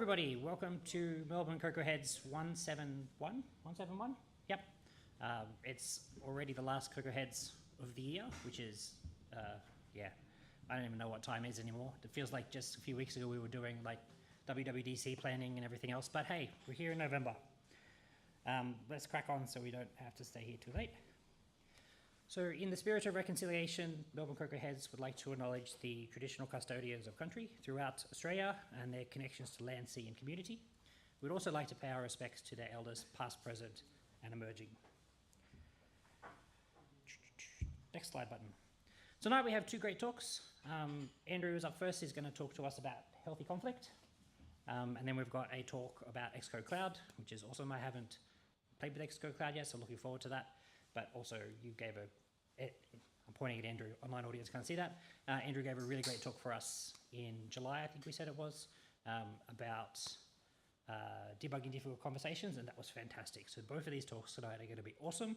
everybody, welcome to Melbourne CocoaHeads 171? 171? Yep. It's already the last CocoaHeads of the year, which is, yeah, I don't even know what time is anymore. It feels like just a few weeks ago we were doing like WWDC planning and everything else, but hey, we're here in November. Let's crack on so we don't have to stay here too late. So in the spirit of reconciliation, Melbourne CocoaHeads would like to acknowledge the traditional custodians of country throughout Australia and their connections to land, sea and community. We'd also like to pay our respects to their elders, past, present and emerging. Next slide button. Tonight we have two great talks. Andrew is up first. He's going to talk to us about healthy conflict. And then we've got a talk about Xcode Cloud, which is awesome. I haven't played with Xcode Cloud yet, so looking forward to that. But also you gave I'm pointing at Andrew, online audience can't see that. Andrew gave a really great talk for us in July, I think we said it was, about debugging difficult conversations, and that was fantastic. So both of these talks tonight are going to be awesome,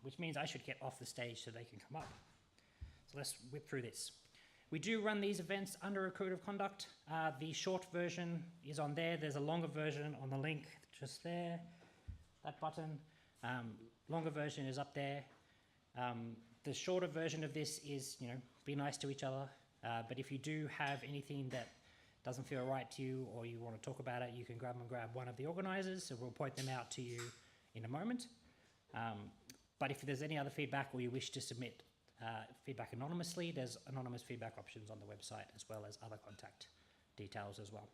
which means I should get off the stage so they can come up. So let's whip through this. We do run these events under a code of conduct. The short version is on there. There's a longer version on the link just there, that button. Longer version is up there. The shorter version of this is, be nice to each other. But if you do have anything that doesn't feel right to you or you want to talk about it, you can grab one of the organizers, so we'll point them out to you in a moment. But if there's any other feedback or you wish to submit feedback anonymously, there's anonymous feedback options on the website as well as other contact details as well.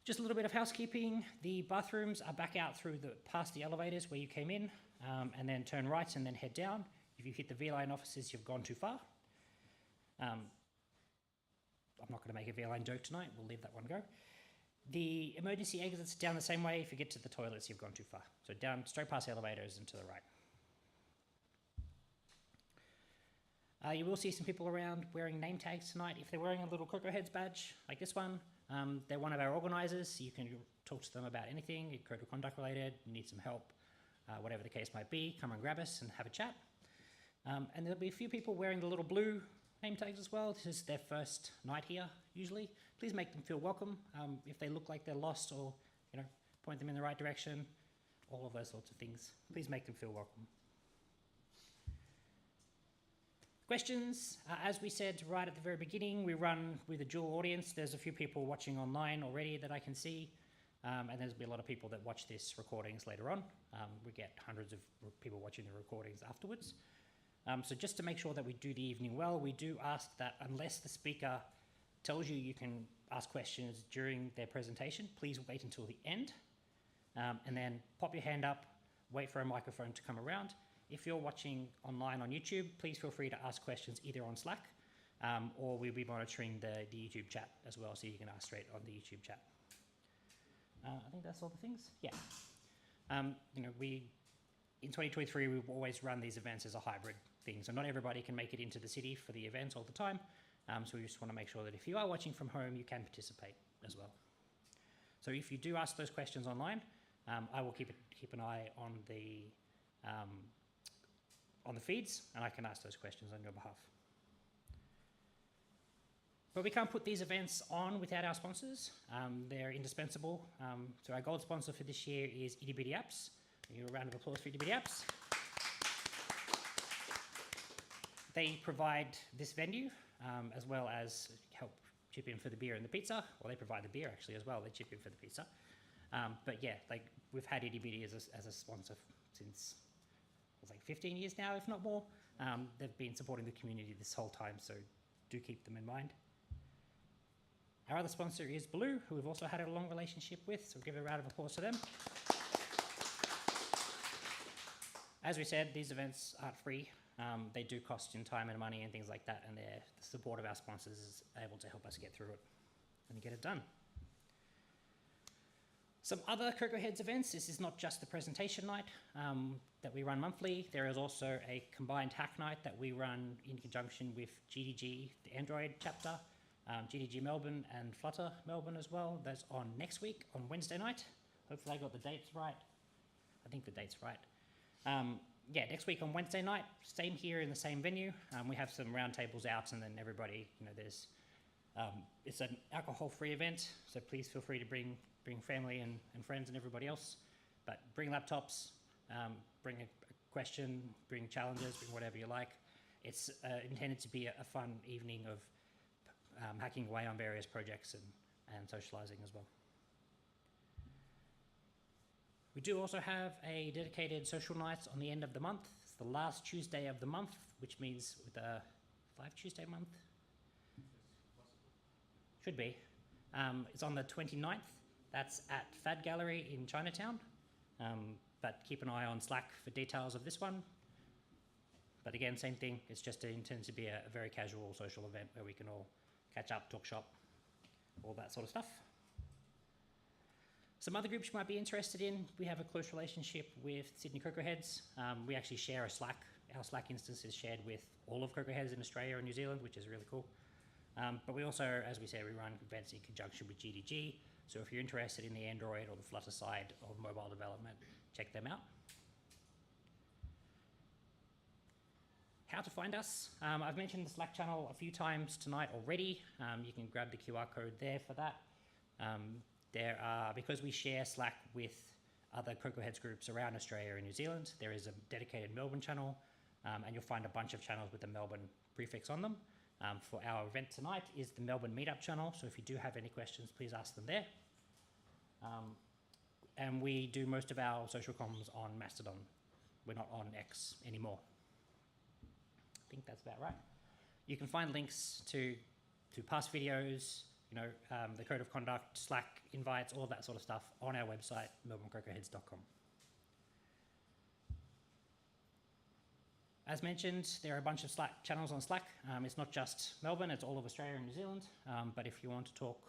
Just a little bit of housekeeping. The bathrooms are back out through past the elevators where you came in, and then turn right and then head down. If you hit the V-line offices, you've gone too far. I'm not going to make a V-line joke tonight. We'll leave that one go. The emergency exits down the same way. If you get to the toilets, you've gone too far. So down, straight past the elevators and to the right. You will see some people around wearing name tags tonight. If they're wearing a little CocoaHeads badge like this one, they're one of our organisers. You can talk to them about anything, code of conduct related, you need some help, whatever the case might be, come and grab us and have a chat. And there'll be a few people wearing the little blue name tags as well. This is their first night here, usually. Please make them feel welcome. If they look like they're lost or, point them in the right direction, all of those sorts of things. Please make them feel welcome. Questions, as we said right at the very beginning, we run with a dual audience. There's a few people watching online already that I can see, and there's be a lot of people that watch this recordings later on. We get hundreds of people watching the recordings afterwards. So just to make sure that we do the evening well, we do ask that unless the speaker tells you can ask questions during their presentation, please wait until the end, and then pop your hand up, wait for a microphone to come around. If you're watching online on YouTube, please feel free to ask questions either on Slack or we'll be monitoring the YouTube chat as well, so you can ask straight on the YouTube chat. I think that's all the things. Yeah. In 2023, we've always run these events as a hybrid thing, so not everybody can make it into the city for the events all the time. So we just want to make sure that if you are watching from home, you can participate as well. So if you do ask those questions online, I will keep an eye on the feeds, and I can ask those questions on your behalf. But we can't put these events on without our sponsors. They're indispensable. So our gold sponsor for this year is Itty Bitty Apps. Give you a round of applause for Itty Bitty Apps. They provide this venue, as well as help chip in for the beer and the pizza. Well, they provide the beer actually as well. They chip in for the pizza. But yeah, we've had Itty Bitty as a sponsor since, it's like 15 years now, if not more. They've been supporting the community this whole time, so do keep them in mind. Our other sponsor is Blue, who we've also had a long relationship with, so give a round of applause to them. As we said, these events aren't free. They do cost in time and money and things like that, and the support of our sponsors is able to help us get through it and get it done. Some other CocoaHeads events. This is not just the presentation night that we run monthly. There is also a combined hack night that we run in conjunction with GDG, the Android chapter, GDG Melbourne and Flutter Melbourne as well. That's on next week on Wednesday night. Hopefully I got the dates right. I think the date's right. Yeah, next week on Wednesday night, same here in the same venue. We have some round tables out, and then everybody, there's It's an alcohol-free event, so please feel free to bring family and friends and everybody else. But bring laptops, bring a question, bring challenges, bring whatever you like. It's intended to be a fun evening of hacking away on various projects and socializing as well. We do also have a dedicated social night on the end of the month. It's the last Tuesday of the month, which means with a 5 Tuesday month. Should be. It's on the 29th. That's at Fad Gallery in Chinatown. But keep an eye on Slack for details of this one. But again, same thing. It's just intended to be a very casual social event where we can all catch up, talk shop, all that sort of stuff. Some other groups you might be interested in. We have a close relationship with Sydney CocoaHeads. We actually share a Slack. Our Slack instance is shared with all of CocoaHeads in Australia and New Zealand, which is really cool. But we also, as we say, we run events in conjunction with GDG. So if you're interested in the Android or the Flutter side of mobile development, check them out. How to find us. I've mentioned the Slack channel a few times tonight already. You can grab the QR code there for that. Because we share Slack with other CocoaHeads groups around Australia and New Zealand, there is a dedicated Melbourne channel, and you'll find a bunch of channels with the Melbourne prefix on them. For our event tonight is the Melbourne Meetup channel, so if you do have any questions, please ask them there. And we do most of our social comms on Mastodon. We're not on X anymore. I think that's about right. You can find links to past videos, the code of conduct, Slack invites, all that sort of stuff on our website, melbournecocoaheads.com. As mentioned, there are a bunch of Slack channels on Slack. It's not just Melbourne, it's all of Australia and New Zealand. But if you want to talk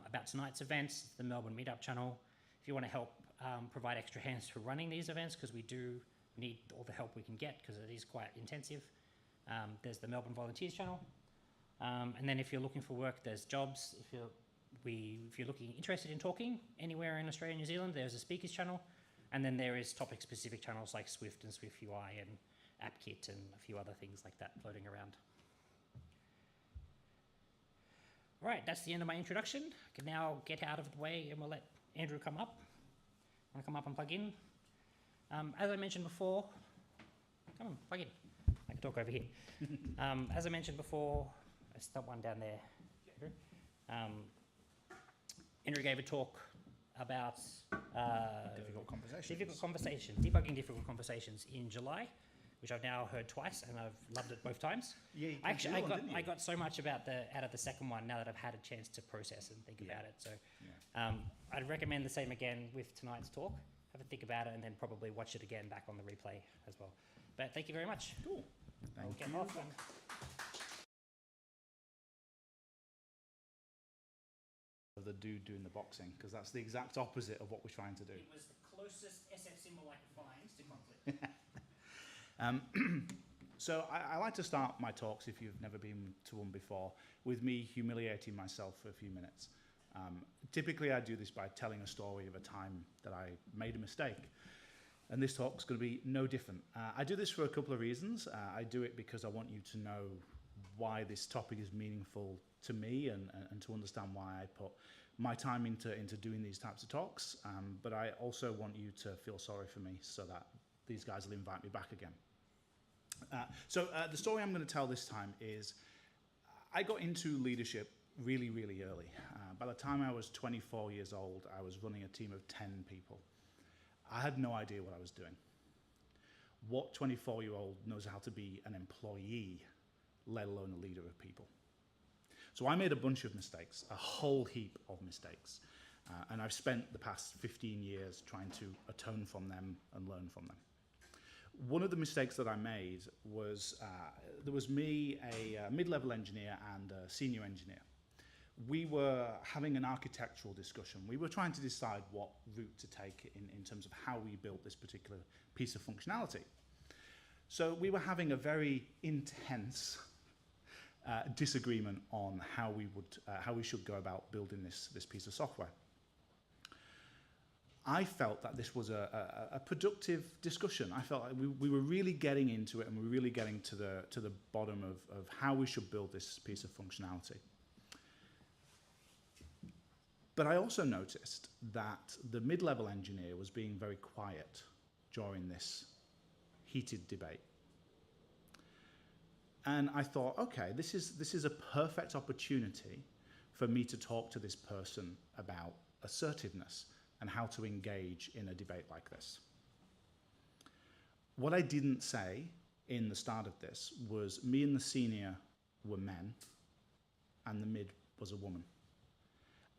about tonight's events, it's the Melbourne Meetup channel. If you want to help provide extra hands for running these events, because we do need all the help we can get, because it is quite intensive, there's the Melbourne Volunteers channel. And then if you're looking for work, there's jobs. If you're interested in talking anywhere in Australia and New Zealand, there's a speakers channel. And then there is topic-specific channels like Swift and Swift UI and AppKit and a few other things like that floating around. All right, that's the end of my introduction. I can now get out of the way and we'll let Andrew come up. Want to come up and plug in? As I mentioned before, come on, plug in. I can talk over here. As I mentioned before, I stuck one down there, Andrew. Andrew gave a talk about difficult conversations, debugging difficult conversations in July, which I've now heard twice, and I've loved it both times. Yeah, I got so much out of the second one now that I've had a chance to process and think about it. So I'd recommend the same again with tonight's talk. Have a think about it, and then probably watch it again back on the replay as well. But thank you very much. Cool. Thank you. The dude doing the boxing, because that's the exact opposite of what we're trying to do. It was the closest SF symbol I could find to conflict. So I like to start my talks, if you've never been to one before, with me humiliating myself for a few minutes. Typically I do this by telling a story of a time that I made a mistake. And this talk's going to be no different. I do this for a couple of reasons. I do it because I want you to know why this topic is meaningful to me and to understand why I put my time into doing these types of talks. But I also want you to feel sorry for me so that these guys will invite me back again. So the story I'm going to tell this time is I got into leadership really, really early. By the time I was 24 years old, I was running a team of 10 people. I had no idea what I was doing. What 24-year-old knows how to be an employee, let alone a leader of people? So I made a bunch of mistakes, a whole heap of mistakes. And I've spent the past 15 years trying to atone from them and learn from them. One of the mistakes that I made was, there was me, a mid-level engineer and a senior engineer. We were having an architectural discussion. We were trying to decide what route to take in terms of how we built this particular piece of functionality. So we were having a very intense disagreement on how we should go about building this piece of software. I felt that this was a productive discussion. I felt like we were really getting into it, and we were really getting to the bottom of how we should build this piece of functionality. But I also noticed that the mid-level engineer was being very quiet during this heated debate. And I thought, okay, this is a perfect opportunity for me to talk to this person about assertiveness and how to engage in a debate like this. What I didn't say in the start of this was me and the senior were men and the mid was a woman.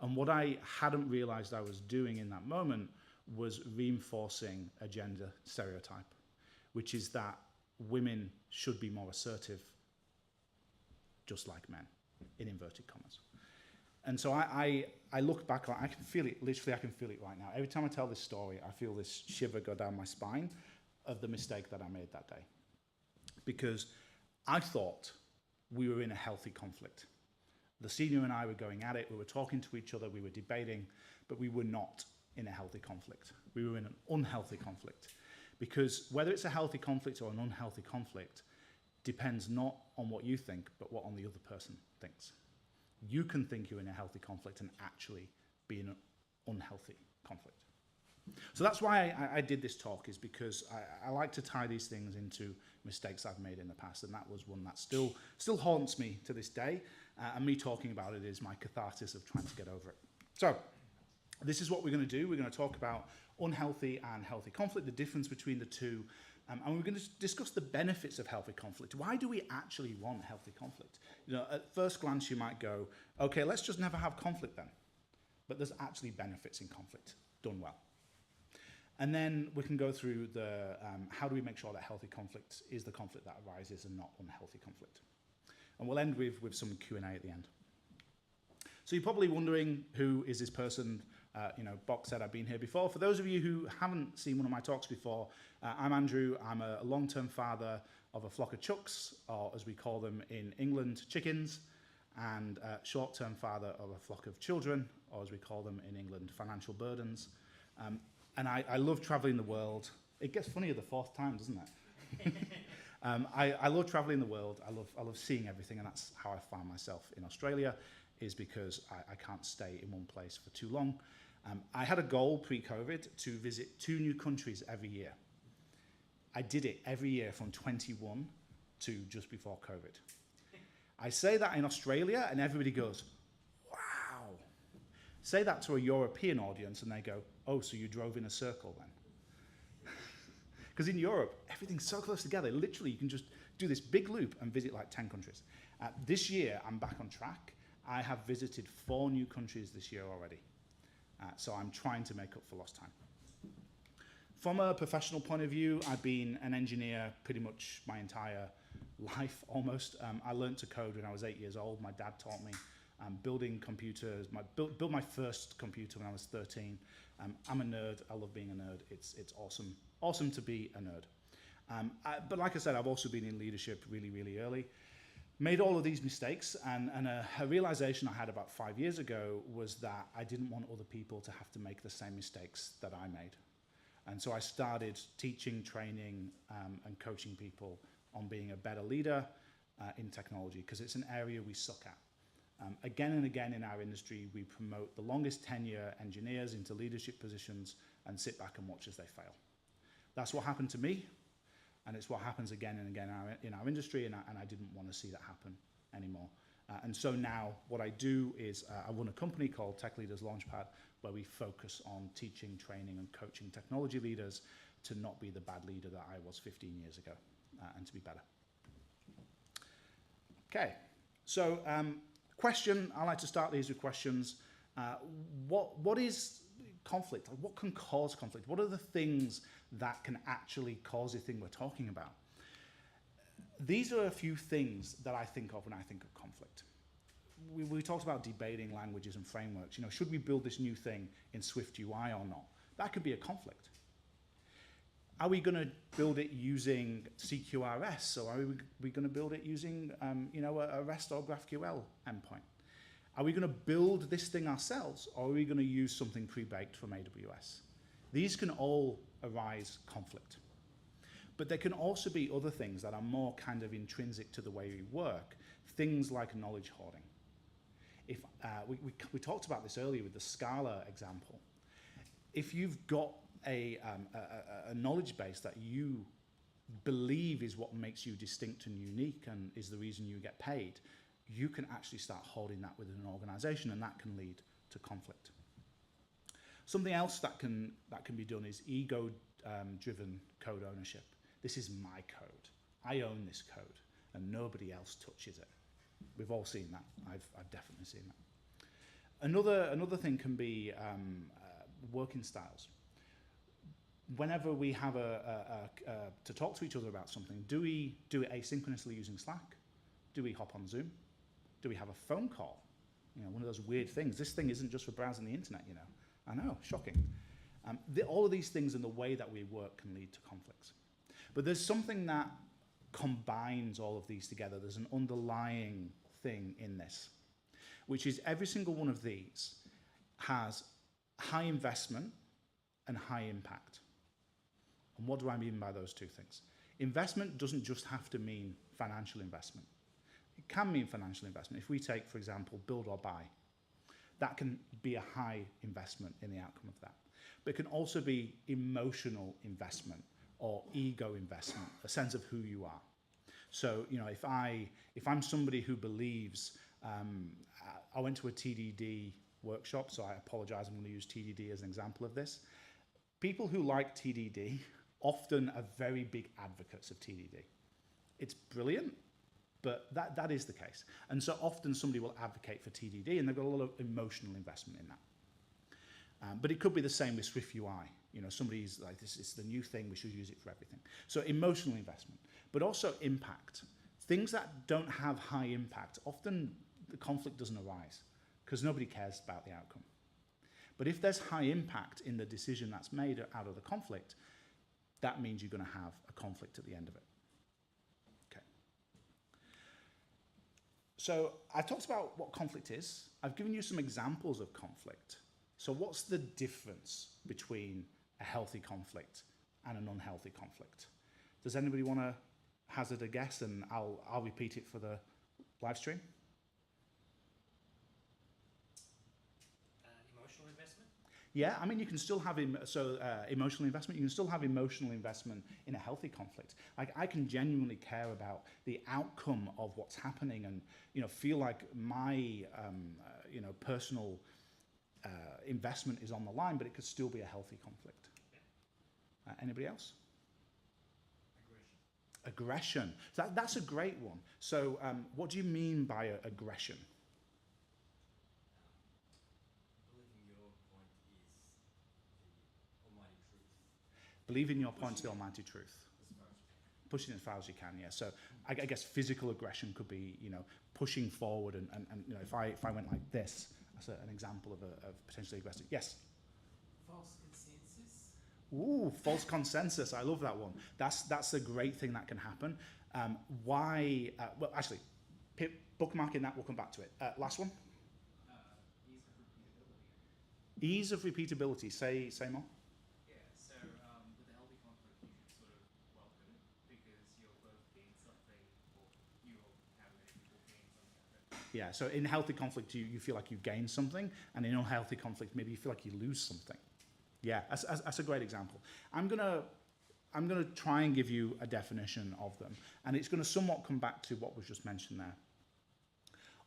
And what I hadn't realized I was doing in that moment was reinforcing a gender stereotype, which is that women should be more assertive, just like men, in inverted commas. And so I look back, I can feel it, literally I can feel it right now. Every time I tell this story, I feel this shiver go down my spine of the mistake that I made that day. Because I thought we were in a healthy conflict. The senior and I were going at it, we were talking to each other, we were debating, but we were not in a healthy conflict. We were in an unhealthy conflict. Because whether it's a healthy conflict or an unhealthy conflict depends not on what you think, but what on the other person thinks. You can think you're in a healthy conflict and actually be in an unhealthy conflict. So that's why I did this talk, is because I like to tie these things into mistakes I've made in the past, and that was one that still haunts me to this day, and me talking about it is my catharsis of trying to get over it. So this is what we're going to do. We're going to talk about unhealthy and healthy conflict, the difference between the two, and we're going to discuss the benefits of healthy conflict. Why do we actually want healthy conflict? You know, at first glance you might go, okay, let's just never have conflict then. But there's actually benefits in conflict, done well. And then we can go through the how do we make sure that healthy conflict is the conflict that arises and not unhealthy conflict. And we'll end with some Q&A at the end. So you're probably wondering, who is this person? Box said I've been here before. For those of you who haven't seen one of my talks before, I'm Andrew. I'm a long-term father of a flock of chucks, or as we call them in England, chickens, and short-term father of a flock of children, or as we call them in England, financial burdens. And I love traveling the world. It gets funnier the fourth time, doesn't it? I love traveling the world. I love seeing everything, and that's how I find myself in Australia, is because I can't stay in one place for too long. I had a goal pre-COVID to visit 2 new countries every year. I did it every year from 21 to just before COVID. I say that in Australia and everybody goes, wow. Say that to a European audience and they go, oh, so you drove in a circle then? Because in Europe, everything's so close together. Literally, you can just do this big loop and visit like 10 countries. This year, I'm back on track. I have visited 4 new countries this year already. So I'm trying to make up for lost time. From a professional point of view, I've been an engineer pretty much my entire life, almost. I learned to code when I was 8 years old. My dad taught me. Building computers. Built my first computer when I was 13. I'm a nerd. I love being a nerd. It's awesome to be a nerd. But like I said, I've also been in leadership really, really early. Made all of these mistakes, and a realization I had about 5 years ago was that I didn't want other people to have to make the same mistakes that I made. And so I started teaching, training, and coaching people on being a better leader in technology, because it's an area we suck at. Again and again in our industry, we promote the longest tenure engineers into leadership positions and sit back and watch as they fail. That's what happened to me. And it's what happens again and again in our industry, and I didn't want to see that happen anymore. And so now what I do is I run a company called Tech Leaders Launchpad, where we focus on teaching, training, and coaching technology leaders to not be the bad leader that I was 15 years ago, and to be better. Okay, so question, I like to start these with questions. What is conflict? What can cause conflict? What are the things that can actually cause the thing we're talking about? These are a few things that I think of when I think of conflict. We talked about debating languages and frameworks. Should we build this new thing in Swift UI or not? That could be a conflict. Are we going to build it using CQRS, or are we going to build it using a REST or GraphQL endpoint? Are we going to build this thing ourselves, or are we going to use something pre-baked from AWS? These can all arise conflict. But there can also be other things that are more kind of intrinsic to the way we work, things like knowledge hoarding. If we talked about this earlier with the Scala example. If you've got a knowledge base that you believe is what makes you distinct and unique and is the reason you get paid, you can actually start holding that within an organization, and that can lead to conflict. Something else that can be done is ego driven code ownership. This is my code. I own this code and nobody else touches it. We've all seen that. I've definitely seen that. Another thing can be working styles. Whenever we have to talk to each other about something, do we do it asynchronously using Slack? Do we hop on Zoom? Do we have a phone call? You know, one of those weird things. This thing isn't just for browsing the internet, you know. I know, shocking. All of these things and the way that we work can lead to conflicts. But there's something that combines all of these together. There's an underlying thing in this, which is every single one of these has high investment and high impact. And what do I mean by those two things? Investment doesn't just have to mean financial investment. It can mean financial investment. If we take, for example, build or buy, that can be a high investment in the outcome of that. But it can also be emotional investment or ego investment, a sense of who you are. So, you know, if I'm somebody who believes, I went to a TDD workshop, so I apologize, I'm going to use TDD as an example of this. People who like TDD often are very big advocates of TDD. It's brilliant, but that is the case. And so often somebody will advocate for TDD and they've got a lot of emotional investment in that. But it could be the same with Swift UI. You know, somebody's like, this is the new thing, we should use it for everything. So emotional investment, but also impact. Things that don't have high impact, often the conflict doesn't arise because nobody cares about the outcome. But if there's high impact in the decision that's made out of the conflict, that means you're going to have a conflict at the end of it. Okay. So I've talked about what conflict is. I've given you some examples of conflict. So what's the difference between a healthy conflict and an unhealthy conflict? Does anybody want to hazard a guess, and I'll repeat it for the live stream? Emotional investment? Yeah, I mean, you can still have emotional investment. You can still have emotional investment in a healthy conflict. Like, I can genuinely care about the outcome of what's happening, and feel like my personal investment is on the line, but it could still be a healthy conflict. Anybody else? Aggression. That's a great one. So what do you mean by aggression? Believing your point is the almighty truth. Pushing it as far as you can, yeah. So I guess physical aggression could be, pushing forward and if I went like this, that's an example of potentially aggressive. Yes? False consensus. Ooh, false consensus. I love that one. That's a great thing that can happen. Why? Well, actually, bookmarking that. We'll come back to it. Last one. Ease of repeatability. Say more. Yeah. So with a healthy conflict, you should sort of welcome it because you'll both gain something, or you'll have many people gain something. Yeah. So in healthy conflict, you feel like you gain something, and in unhealthy conflict, maybe you feel like you lose something. Yeah, that's a great example. I'm gonna try and give you a definition of them, and it's going to somewhat come back to what was just mentioned there.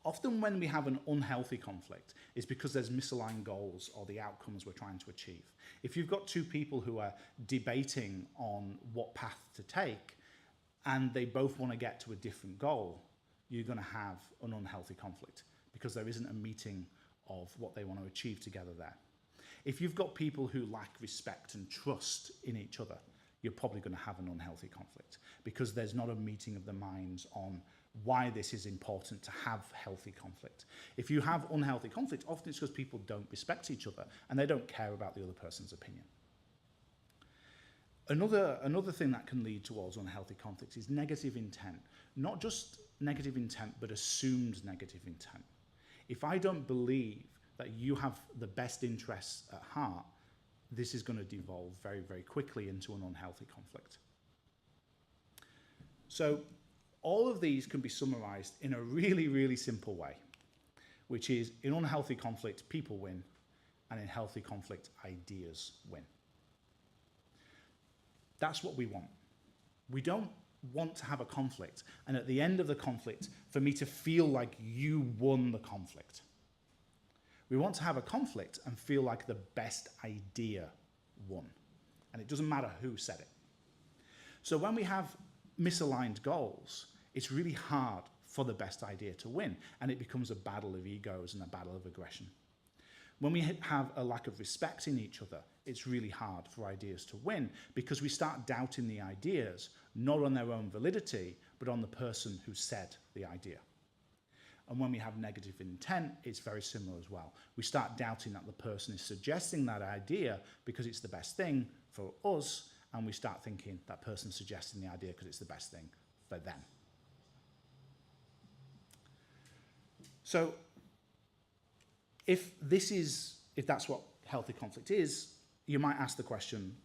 Often when we have an unhealthy conflict, it's because there's misaligned goals or the outcomes we're trying to achieve. If you've got two people who are debating on what path to take, and they both want to get to a different goal, you're going to have an unhealthy conflict because there isn't a meeting of what they want to achieve together there. If you've got people who lack respect and trust in each other, you're probably going to have an unhealthy conflict because there's not a meeting of the minds on why this is important to have healthy conflict. If you have unhealthy conflict, often it's because people don't respect each other and they don't care about the other person's opinion. Another thing that can lead towards unhealthy conflicts is negative intent. Not just negative intent, but assumed negative intent. If I don't believe that you have the best interests at heart, this is going to devolve very, very quickly into an unhealthy conflict. So all of these can be summarized in a really, really simple way, which is in unhealthy conflict, people win, and in healthy conflict, ideas win. That's what we want. We don't want to have a conflict, and at the end of the conflict, for me to feel like you won the conflict. We want to have a conflict and feel like the best idea won. And it doesn't matter who said it. So when we have misaligned goals, it's really hard for the best idea to win, and it becomes a battle of egos and a battle of aggression. When we have a lack of respect in each other, it's really hard for ideas to win because we start doubting the ideas, not on their own validity, but on the person who said the idea. And when we have negative intent, it's very similar as well. We start doubting that the person is suggesting that idea because it's the best thing for us, and we start thinking that person's suggesting the idea because it's the best thing for them. So if that's what healthy conflict is, you might ask the question,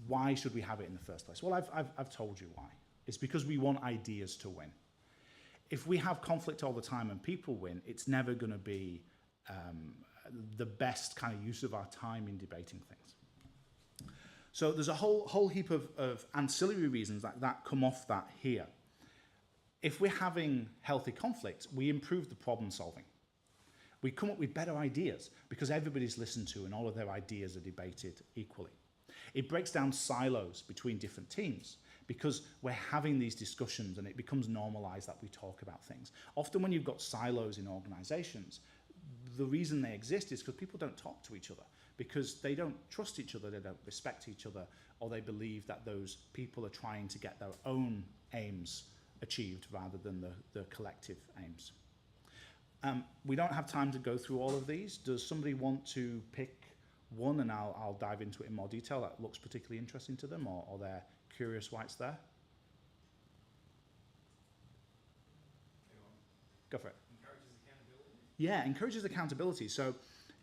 why should we have it in the first place? Well, I've told you why. It's because we want ideas to win. If we have conflict all the time and people win, it's never going to be the best kind of use of our time in debating things. So there's a whole heap of ancillary reasons that come off that here. If we're having healthy conflict, we improve the problem solving. We come up with better ideas because everybody's listened to and all of their ideas are debated equally. It breaks down silos between different teams because we're having these discussions and it becomes normalized that we talk about things. Often when you've got silos in organizations, the reason they exist is because people don't talk to each other, because they don't trust each other, they don't respect each other, or they believe that those people are trying to get their own aims achieved rather than the collective aims. We don't have time to go through all of these. Does somebody want to pick one and I'll dive into it in more detail that looks particularly interesting to them, or they're curious why it's there? Go for it. Encourages accountability. Yeah, encourages accountability. So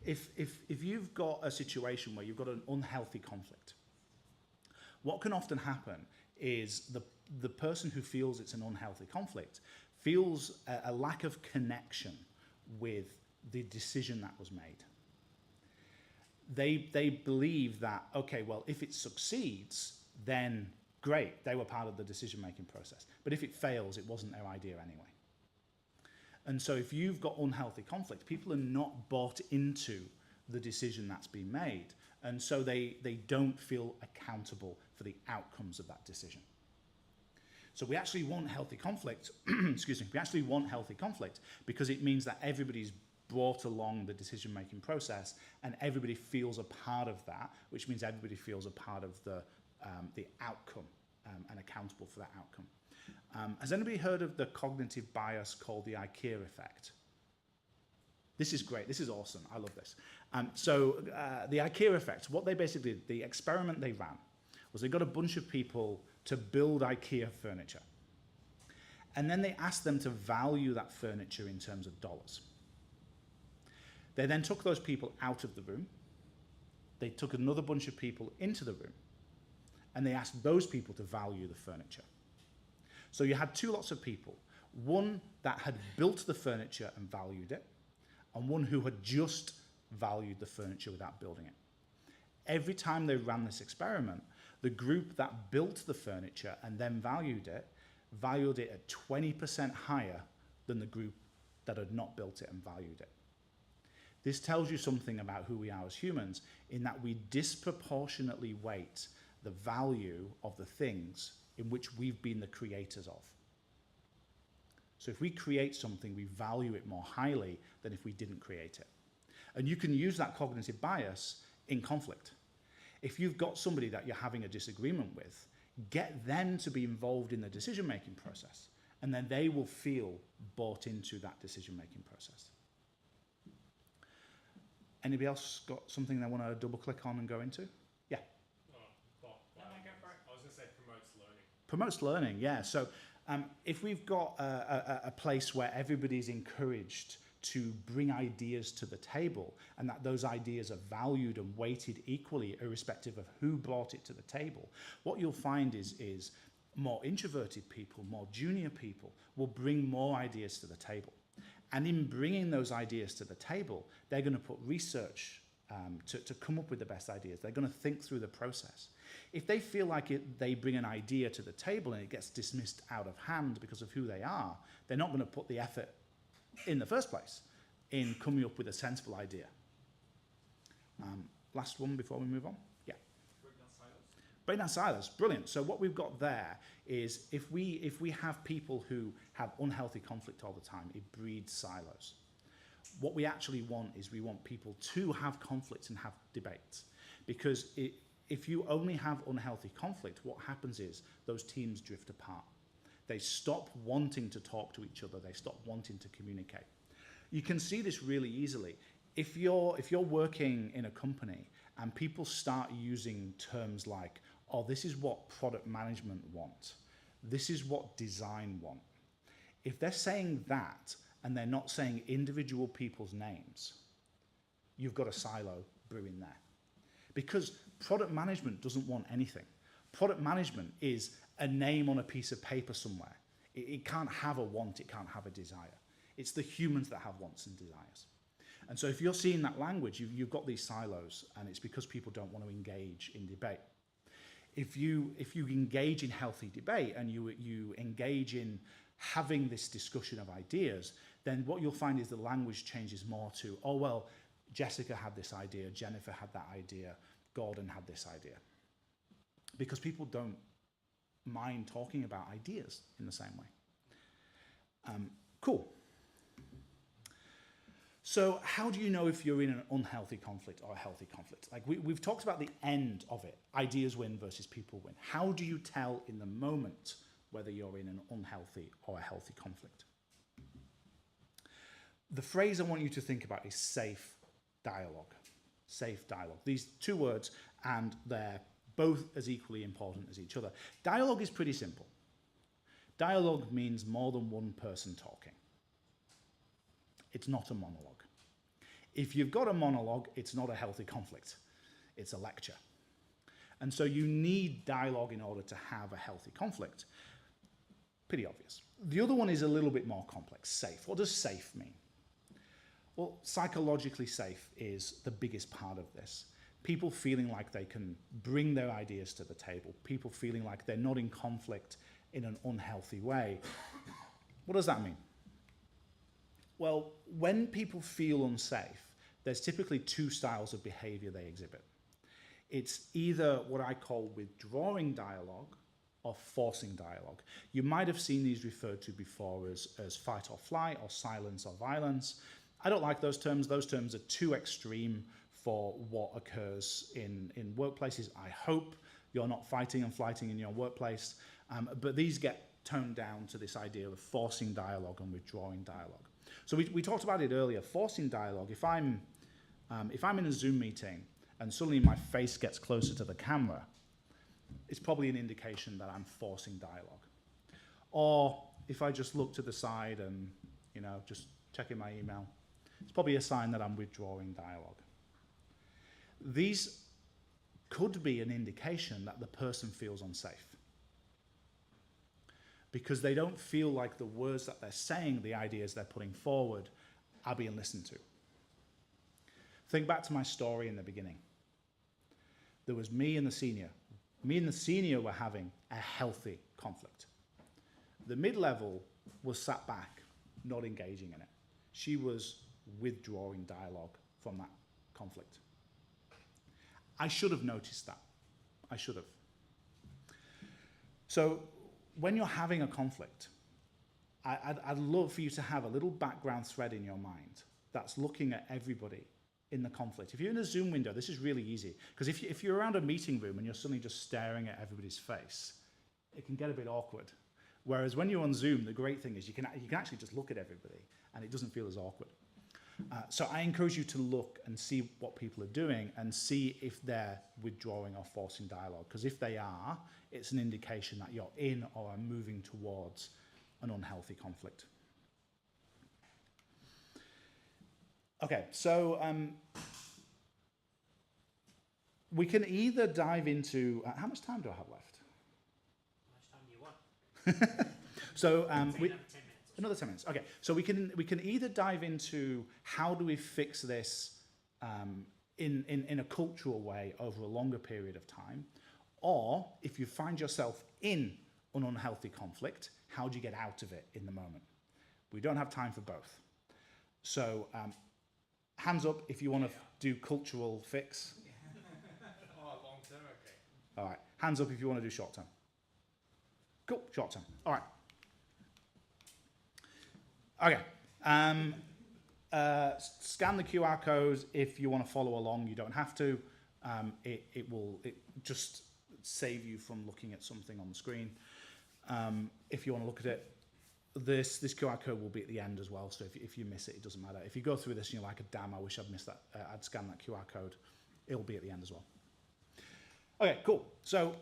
if you've got a situation where you've got an unhealthy conflict, what can often happen is the person who feels it's an unhealthy conflict feels a lack of connection with the decision that was made. They believe that, okay, well, if it succeeds, then great, they were part of the decision-making process. But if it fails, it wasn't their idea anyway. And so if you've got unhealthy conflict, people are not bought into the decision that's been made. And so they don't feel accountable for the outcomes of that decision. So we actually want healthy conflict, excuse me, we actually want healthy conflict because it means that everybody's brought along the decision-making process and everybody feels a part of that, which means everybody feels a part of the outcome and accountable for that outcome. Has anybody heard of the cognitive bias called the IKEA effect? This is great. This is awesome. I love this. The IKEA effect, what they basically did, the experiment they ran, was they got a bunch of people to build IKEA furniture. And then they asked them to value that furniture in terms of dollars. They then took those people out of the room. They took another bunch of people into the room. And they asked those people to value the furniture. So you had two lots of people. One that had built the furniture and valued it, and one who had just valued the furniture without building it. Every time they ran this experiment, the group that built the furniture and then valued it at 20% higher than the group that had not built it and valued it. This tells you something about who we are as humans, in that we disproportionately weight the value of the things in which we've been the creators of. So if we create something, we value it more highly than if we didn't create it. And you can use that cognitive bias in conflict. If you've got somebody that you're having a disagreement with, get them to be involved in the decision-making process, and then they will feel bought into that decision-making process. Anybody else got something they want to double-click on and go into? Yeah. I was going to say promotes learning. Promotes learning, yeah. So if we've got a place where everybody's encouraged to bring ideas to the table and that those ideas are valued and weighted equally irrespective of who brought it to the table, what you'll find is more introverted people, more junior people will bring more ideas to the table. And in bringing those ideas to the table, they're going to put research to come up with the best ideas. They're going to think through the process. If they feel like they bring an idea to the table and it gets dismissed out of hand because of who they are, they're not going to put the effort in the first place in coming up with a sensible idea. Last one before we move on. Yeah. Break down silos. Break down silos, brilliant. So what we've got there is if we have people who have unhealthy conflict all the time, it breeds silos. What we actually want is we want people to have conflicts and have debates. Because if you only have unhealthy conflict, what happens is those teams drift apart. They stop wanting to talk to each other. They stop wanting to communicate. You can see this really easily. If you're working in a company and people start using terms like, oh, this is what product management want, this is what design want. If they're saying that and they're not saying individual people's names, you've got a silo brewing there. Because product management doesn't want anything. Product management is a name on a piece of paper somewhere. It can't have a want, it can't have a desire. It's the humans that have wants and desires. And so if you're seeing that language, you've got these silos, and it's because people don't want to engage in debate. If you engage in healthy debate and you engage in having this discussion of ideas, then what you'll find is the language changes more to, oh, well, Jessica had this idea, Jennifer had that idea, Gordon had this idea. Because people don't mind talking about ideas in the same way. Cool. So how do you know if you're in an unhealthy conflict or a healthy conflict? Like we've talked about the end of it, ideas win versus people win. How do you tell in the moment whether you're in an unhealthy or a healthy conflict? The phrase I want you to think about is safe dialogue. Safe dialogue. These two words, and they're both as equally important as each other. Dialogue is pretty simple. Dialogue means more than one person talking. It's not a monologue. If you've got a monologue, it's not a healthy conflict. It's a lecture. And so you need dialogue in order to have a healthy conflict. Pretty obvious. The other one is a little bit more complex. Safe. What does safe mean? Well, psychologically safe is the biggest part of this. People feeling like they can bring their ideas to the table. People feeling like they're not in conflict in an unhealthy way. What does that mean? Well, when people feel unsafe, there's typically two styles of behavior they exhibit. It's either what I call withdrawing dialogue or forcing dialogue. You might have seen these referred to before as fight or flight or silence or violence. I don't like those terms. Those terms are too extreme for what occurs in workplaces. I hope you're not fighting and flighting in your workplace, but these get toned down to this idea of forcing dialogue and withdrawing dialogue. So we talked about it earlier. Forcing dialogue. If I'm in a Zoom meeting and suddenly my face gets closer to the camera, it's probably an indication that I'm forcing dialogue. Or if I just look to the side and just checking my email, it's probably a sign that I'm withdrawing dialogue. These could be an indication that the person feels unsafe, because they don't feel like the words that they're saying, the ideas they're putting forward, are being listened to. Think back to my story in the beginning. There was me and the senior. Me and the senior were having a healthy conflict. The mid-level was sat back, not engaging in it. She was withdrawing dialogue from that conflict. I should have noticed that. I should have. So when you're having a conflict, I'd love for you to have a little background thread in your mind that's looking at everybody in the conflict. If you're in a Zoom window, this is really easy, because if you're around a meeting room and you're suddenly just staring at everybody's face, it can get a bit awkward. Whereas when you're on Zoom, the great thing is you can actually just look at everybody and it doesn't feel as awkward. So I encourage you to look and see what people are doing and see if they're withdrawing or forcing dialogue. Because if they are, it's an indication that you're in or are moving towards an unhealthy conflict. Okay, so we can either dive into... how much time do I have left? How much time do you want? So Say another 10 minutes Another 10 minutes. Okay, so we can either dive into how do we fix this in a cultural way over a longer period of time, or if you find yourself in an unhealthy conflict, how do you get out of it in the moment? We don't have time for both. So hands up if you want to do cultural fix. Oh, long term, okay. All right, hands up if you want to do short term. Cool, short term. All right. Okay. Scan the QR code if you want to follow along. You don't have to. It will just save you from looking at something on the screen. If you want to look at it, this QR code will be at the end as well. So if you miss it, it doesn't matter. If you go through this and you're like, damn, I wish I'd missed that. I'd scanned that QR code. It'll be at the end as well. Okay, cool. So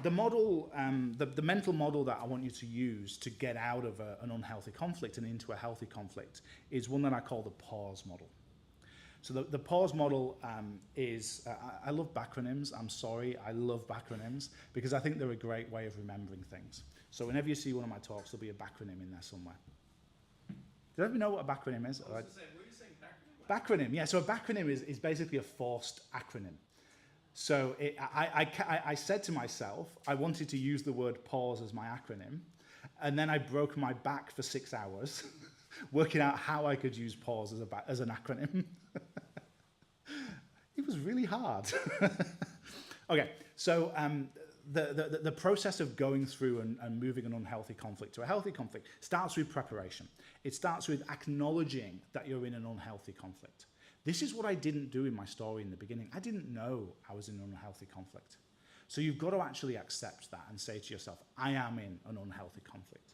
the model, the mental model that I want you to use to get out of an unhealthy conflict and into a healthy conflict is one that I call the pause model. So the pause model is, I love backronyms. I'm sorry, I love backronyms because I think they're a great way of remembering things. So whenever you see one of my talks, there'll be a backronym in there somewhere. Does everybody know what a backronym is? I was just saying, what are you saying, backronym? Backronym, yeah. So a backronym is basically a forced acronym. So I said to myself, I wanted to use the word pause as my acronym, and then I broke my back for 6 hours working out how I could use pause as an acronym. It was really hard. Okay, so the process of going through and moving an unhealthy conflict to a healthy conflict starts with preparation. It starts with acknowledging that you're in an unhealthy conflict. This is what I didn't do in my story in the beginning. I didn't know I was in an unhealthy conflict. So you've got to actually accept that and say to yourself, I am in an unhealthy conflict.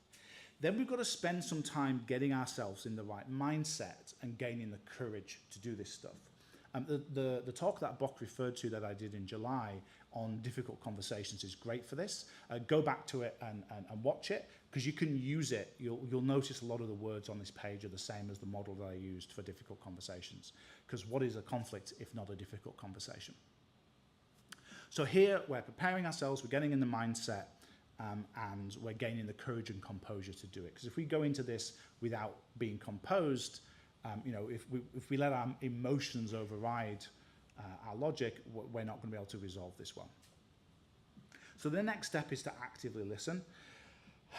Then we've got to spend some time getting ourselves in the right mindset and gaining the courage to do this stuff. The talk that Bock referred to that I did in July on difficult conversations is great for this. Go back to it and watch it, because you can use it. You'll notice a lot of the words on this page are the same as the model that I used for difficult conversations. Because what is a conflict if not a difficult conversation? So here we're preparing ourselves, we're getting in the mindset, and we're gaining the courage and composure to do it. Because if we go into this without being composed, if we let our emotions override our logic, we're not going to be able to resolve this well. So the next step is to actively listen.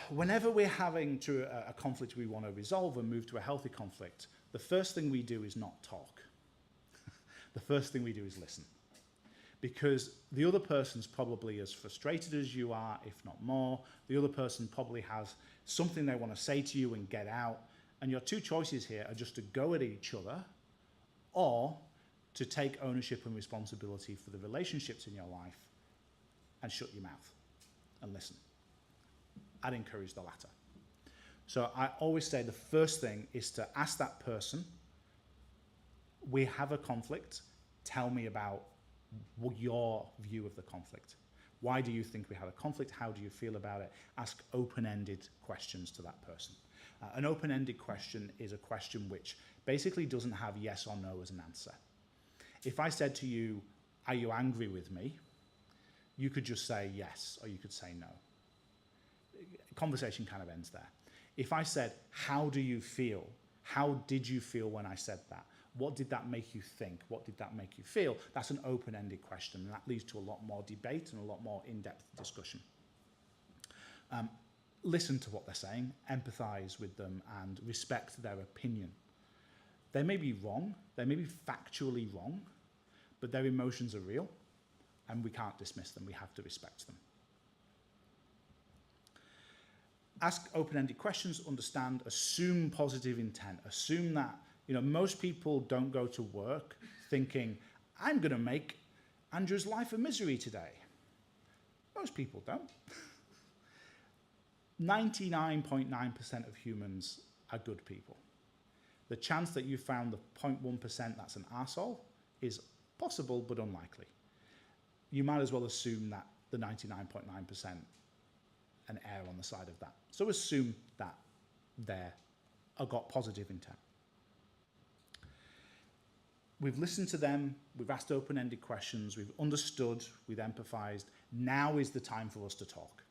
Whenever we're having a conflict we want to resolve and move to a healthy conflict, the first thing we do is not talk. The first thing we do is listen. Because the other person's probably as frustrated as you are, if not more. The other person probably has something they want to say to you and get out. And your two choices here are just to go at each other or to take ownership and responsibility for the relationships in your life and shut your mouth and listen. I'd encourage the latter. So I always say the first thing is to ask that person, we have a conflict, tell me about your view of the conflict. Why do you think we have a conflict? How do you feel about it? Ask open-ended questions to that person. An open-ended question is a question which basically doesn't have yes or no as an answer. If I said to you, are you angry with me? You could just say yes, or you could say no. Conversation kind of ends there. If I said, how do you feel? How did you feel when I said that? What did that make you think? What did that make you feel? That's an open-ended question, and that leads to a lot more debate and a lot more in-depth discussion. Listen to what they're saying, empathize with them, and respect their opinion. They may be wrong, they may be factually wrong, but their emotions are real, and we can't dismiss them, we have to respect them. Ask open-ended questions, understand, assume positive intent, assume that, most people don't go to work thinking, I'm going to make Andrew's life a misery today. Most people don't. 99.9% of humans are good people. The chance that you found the 0.1% that's an arsehole is possible but unlikely. You might as well assume that the 99.9% an error on the side of that. So assume that I've got positive intent. We've listened to them, we've asked open-ended questions, we've understood, we've empathized. Now is the time for us to talk.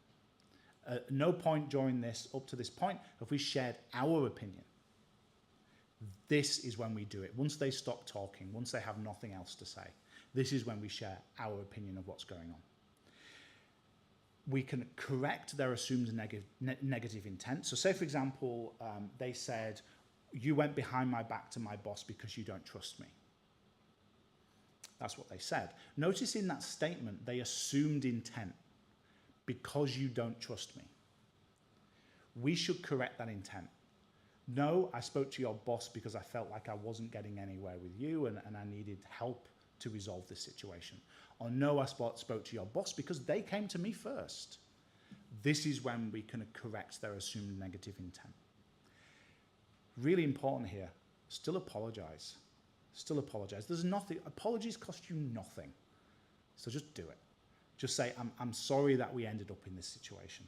At no point during this, up to this point, have we shared our opinion. This is when we do it. Once they stop talking, once they have nothing else to say, this is when we share our opinion of what's going on. We can correct their assumed negative intent. So say, for example, they said, you went behind my back to my boss because you don't trust me. That's what they said. Notice in that statement, they assumed intent. Because you don't trust me. We should correct that intent. No, I spoke to your boss because I felt like I wasn't getting anywhere with you and I needed help to resolve this situation. Or no, I spoke to your boss because they came to me first. This is when we can correct their assumed negative intent. Really important here, still apologize. Still apologize. There's nothing, apologies cost you nothing. So just do it. Just say, I'm sorry that we ended up in this situation.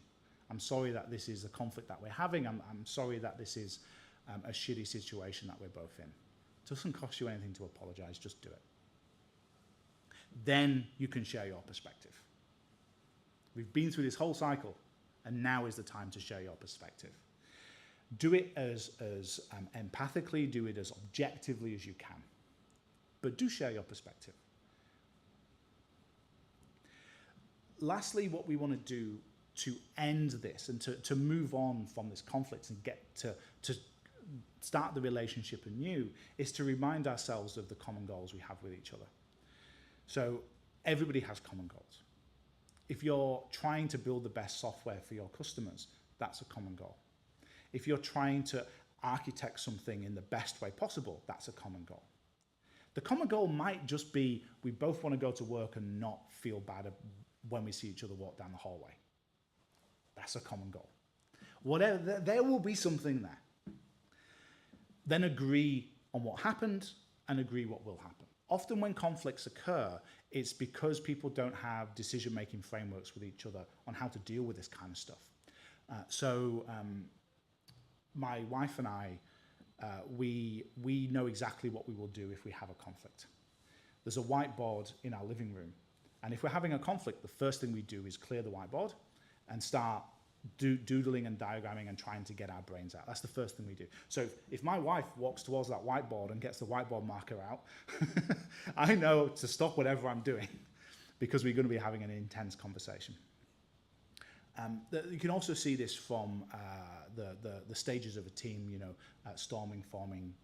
I'm sorry that this is a conflict that we're having. I'm sorry that this is a shitty situation that we're both in. It doesn't cost you anything to apologize, just do it. Then you can share your perspective. We've been through this whole cycle, and now is the time to share your perspective. Do it as empathically, do it as objectively as you can. But do share your perspective. Lastly, what we want to do to end this and to move on from this conflict and get to start the relationship anew is to remind ourselves of the common goals we have with each other. So everybody has common goals. If you're trying to build the best software for your customers, that's a common goal. If you're trying to architect something in the best way possible, that's a common goal. The common goal might just be we both want to go to work and not feel bad when we see each other walk down the hallway. That's a common goal. Whatever, there will be something there. Then agree on what happened and agree what will happen. Often when conflicts occur, it's because people don't have decision-making frameworks with each other on how to deal with this kind of stuff. My wife and I, we know exactly what we will do if we have a conflict. There's a whiteboard in our living room. And if we're having a conflict, the first thing we do is clear the whiteboard and start doodling and diagramming and trying to get our brains out. That's the first thing we do. So if my wife walks towards that whiteboard and gets the whiteboard marker out, I know to stop whatever I'm doing because we're going to be having an intense conversation. You can also see this from the stages of a team, storming, forming,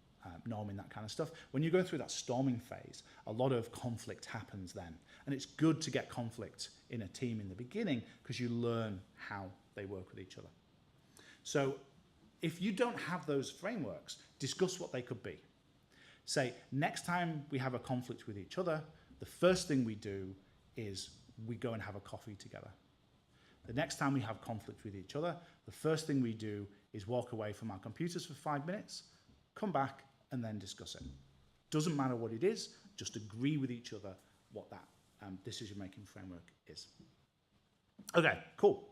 norming, that kind of stuff. When you go through that storming phase, a lot of conflict happens then. And it's good to get conflict in a team in the beginning because you learn how they work with each other. So if you don't have those frameworks, discuss what they could be. Say, next time we have a conflict with each other, the first thing we do is we go and have a coffee together. The next time we have conflict with each other, the first thing we do is walk away from our computers for 5 minutes, come back, and then discuss it. Doesn't matter what it is, just agree with each other what that decision-making framework is. Okay, cool.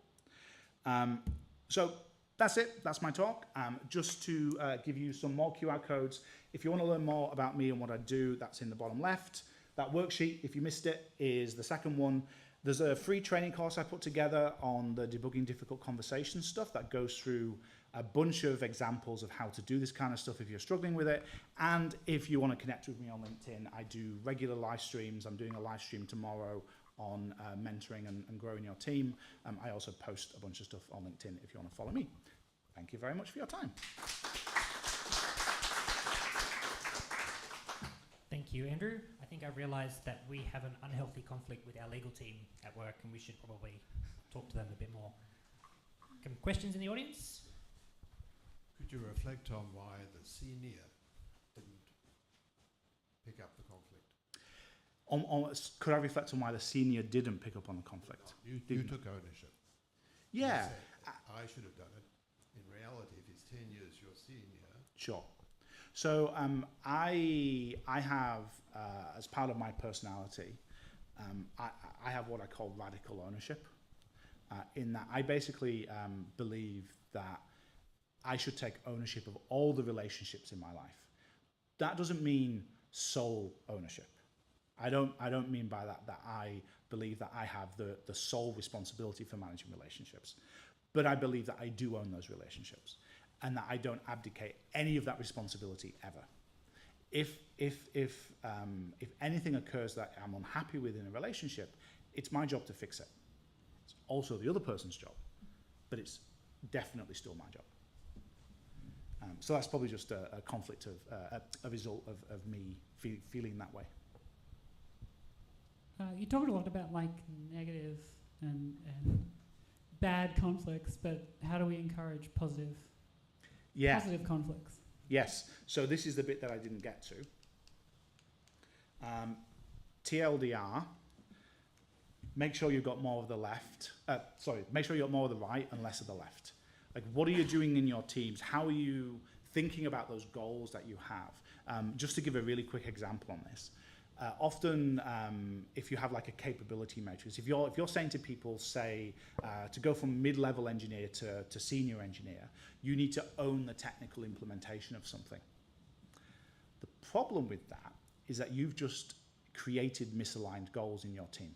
So that's it. That's my talk. Just to give you some more QR codes. If you want to learn more about me and what I do, that's in the bottom left. That worksheet, if you missed it, is the second one. There's a free training course I put together on the debugging difficult conversation stuff that goes through a bunch of examples of how to do this kind of stuff if you're struggling with it. And if you want to connect with me on LinkedIn, I do regular live streams. I'm doing a live stream tomorrow on mentoring and growing your team. I also post a bunch of stuff on LinkedIn if you want to follow me. Thank you very much for your time. Thank you, Andrew. I think I realised that we have an unhealthy conflict with our legal team at work, and we should probably talk to them a bit more. Questions in the audience? Could you reflect on why the senior didn't pick up the conflict? Could I reflect on why the senior didn't pick up on the conflict? You took ownership. Yeah. You said, I should have done it. In reality, if he's 10 years your senior. Sure. So I have, as part of my personality, I have what I call radical ownership. In that I basically believe that I should take ownership of all the relationships in my life. That doesn't mean sole ownership. I don't mean by that I believe that I have the sole responsibility for managing relationships. but I believe that I do own those relationships and that I don't abdicate any of that responsibility ever. If anything occurs that I'm unhappy with in a relationship, it's my job to fix it. It's also the other person's job, but it's definitely still my job. So that's probably just a conflict of a result of me feeling that way. You talked a lot about like negative and bad conflicts, but how do we encourage positive conflicts? Yes. So this is the bit that I didn't get to. TLDR. Make sure you've got more of the left. Make sure you've got more of the right and less of the left. Like, what are you doing in your teams? How are you thinking about those goals that you have? Just to give a really quick example on this. Often, if you have like a capability matrix, if you're saying to people, say, to go from mid-level engineer to senior engineer, you need to own the technical implementation of something. The problem with that is that you've just created misaligned goals in your team.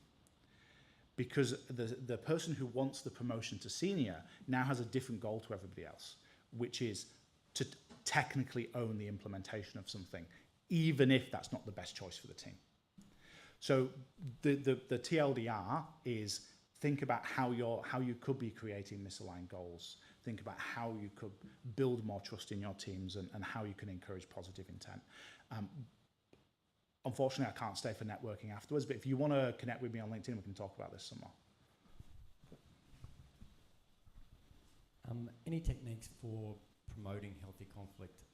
Because the person who wants the promotion to senior now has a different goal to everybody else, which is to technically own the implementation of something, even if that's not the best choice for the team. So the TLDR is think about how you could be creating misaligned goals. Think about how you could build more trust in your teams and how you can encourage positive intent. Unfortunately, I can't stay for networking afterwards, but if you want to connect with me on LinkedIn, we can talk about this some more. Any techniques for promoting healthy conflict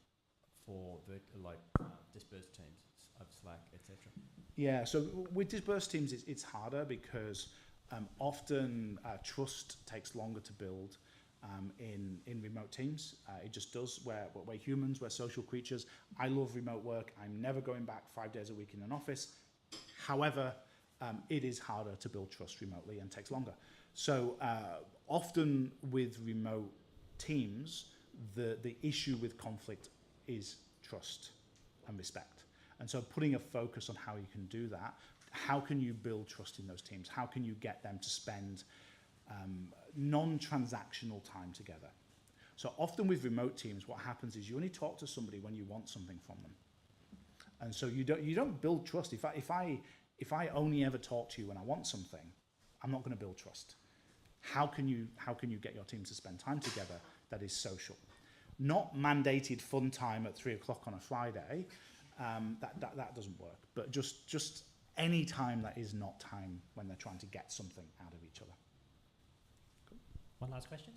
for dispersed teams of Slack, etc.? Yeah, so with dispersed teams, it's harder because often trust takes longer to build in remote teams. It just does. We're humans, we're social creatures. I love remote work. I'm never going back 5 days a week in an office. However, it is harder to build trust remotely and takes longer. So often with remote teams, the issue with conflict is trust and respect. And so putting a focus on how you can do that, how can you build trust in those teams? How can you get them to spend non-transactional time together? So often with remote teams, what happens is you only talk to somebody when you want something from them. And so you don't build trust. If I only ever talk to you when I want something, I'm not going to build trust. How can you get your team to spend time together that is social? Not mandated fun time at 3 o'clock on a Friday. That doesn't work. But just any time that is not time when they're trying to get something out of each other. Cool. One last question.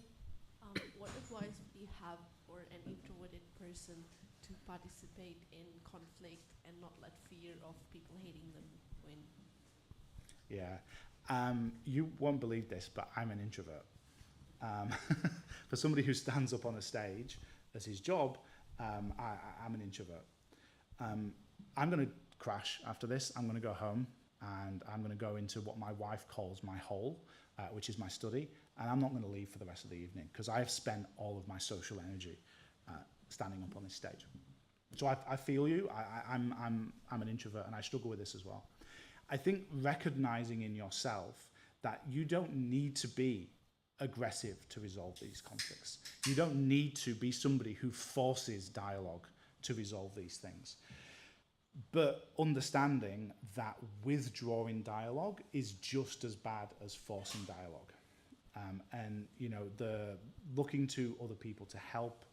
What advice would you have for an introverted person to participate in conflict and not let fear of people hating them win? Yeah. You won't believe this, but I'm an introvert. For somebody who stands up on a stage as his job, I'm an introvert. I'm going to crash after this. I'm going to go home and I'm going to go into what my wife calls my hole, which is my study, and I'm not going to leave for the rest of the evening because I've spent all of my social energy standing up on this stage. So I feel you. I'm an introvert and I struggle with this as well. I think recognizing in yourself that you don't need to be aggressive to resolve these conflicts. You don't need to be somebody who forces dialogue to resolve these things. But understanding that withdrawing dialogue is just as bad as forcing dialogue. And you know, the looking to other people to help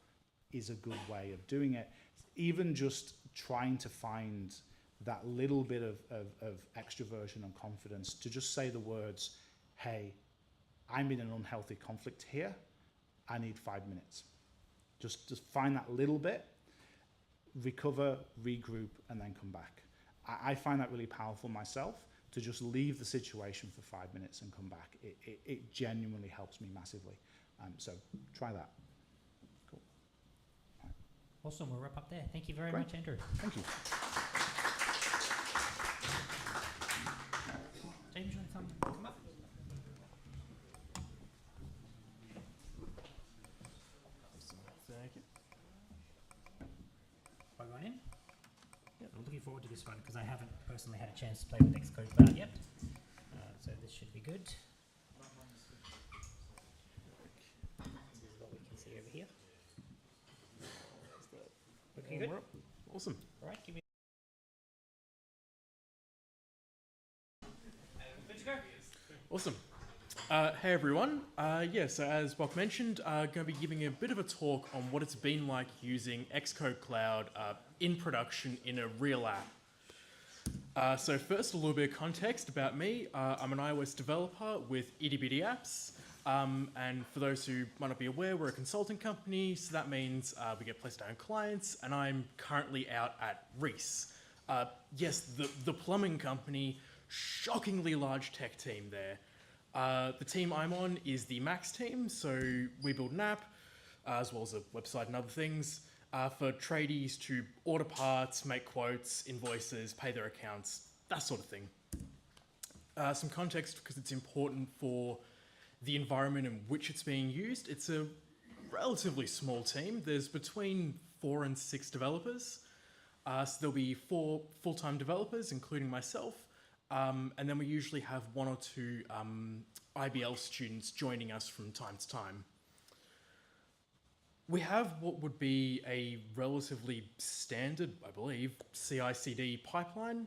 is a good way of doing it. Even just trying to find that little bit of extroversion and confidence to just say the words, hey, I'm in an unhealthy conflict here. I need 5 minutes. Just find that little bit, recover, regroup, and then come back. I find that really powerful myself, to just leave the situation for 5 minutes and come back. It genuinely helps me massively. So try that. Cool. Right. Awesome, we'll wrap up there. Thank you very Great. much, Andrew. Thank you. James, you want to come up? Am I going in? Yep. I'm looking forward to this one because I haven't personally had a chance to play with Xcode Cloud yet. So this should be good. You good? Awesome. All right, give me. Good to go. Awesome. Hey everyone. So as Bok mentioned, going to be giving a bit of a talk on what it's been like using Xcode Cloud in production in a real app. So first, a little bit of context about me. I'm an iOS developer with itty bitty apps. And for those who might not be aware, we're a consulting company, so that means we get placed on clients, and I'm currently out at Reese. Yes, the plumbing company, shockingly large tech team there. The team I'm on is the Max team, so we build an app, as well as a website and other things, for tradies to order parts, make quotes, invoices, pay their accounts, that sort of thing. Some context, because it's important for the environment in which it's being used. It's a relatively small team. There's between 4 and 6 developers. So there'll be 4 full-time developers, including myself. And then we usually have 1 or 2 IBL students joining us from time to time. We have what would be a relatively standard, I believe, CI/CD pipeline.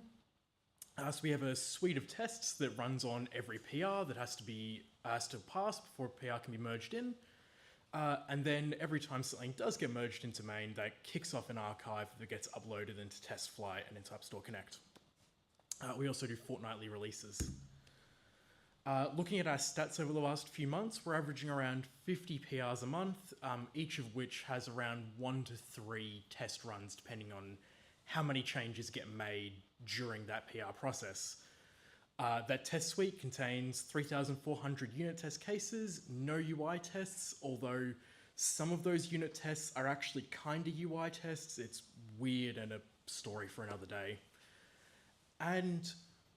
So we have a suite of tests that runs on every PR that has to pass before a PR can be merged in. And then every time something does get merged into main, that kicks off an archive that gets uploaded into TestFlight and into App Store Connect. We also do fortnightly releases. Looking at our stats over the last few months, we're averaging around 50 PRs a month, each of which has around 1 to 3 test runs, depending on how many changes get made during that PR process. That test suite contains 3,400 unit test cases, no UI tests, although some of those unit tests are actually kind of UI tests. It's weird and a story for another day. And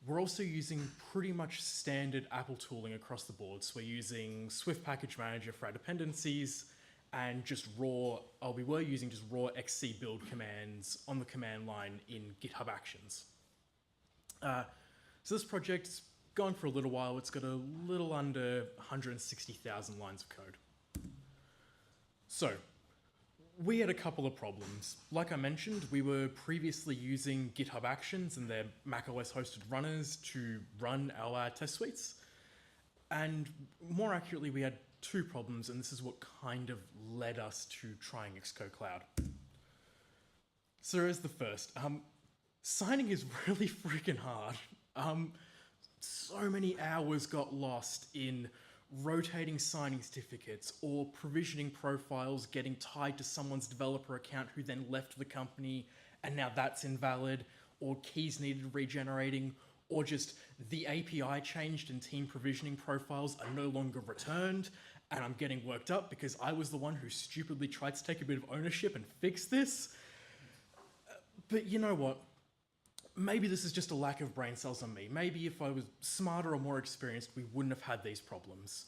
we're also using pretty much standard Apple tooling across the board. So we're using Swift Package Manager for our dependencies, and just we were using just raw XC build commands on the command line in GitHub Actions. So this project's gone for a little while. It's got a little under 160,000 lines of code. So we had a couple of problems. Like I mentioned, we were previously using GitHub Actions and their macOS hosted runners to run our test suites. And more accurately, we had 2 problems, and this is what kind of led us to trying Xcode Cloud. So here's the first. Signing is really freaking hard. So many hours got lost in rotating signing certificates or provisioning profiles getting tied to someone's developer account who then left the company and now that's invalid, or keys needed regenerating, or just the API changed and team provisioning profiles are no longer returned, and I'm getting worked up because I was the one who stupidly tried to take a bit of ownership and fix this. But you know what? Maybe this is just a lack of brain cells on me. Maybe if I was smarter or more experienced, we wouldn't have had these problems.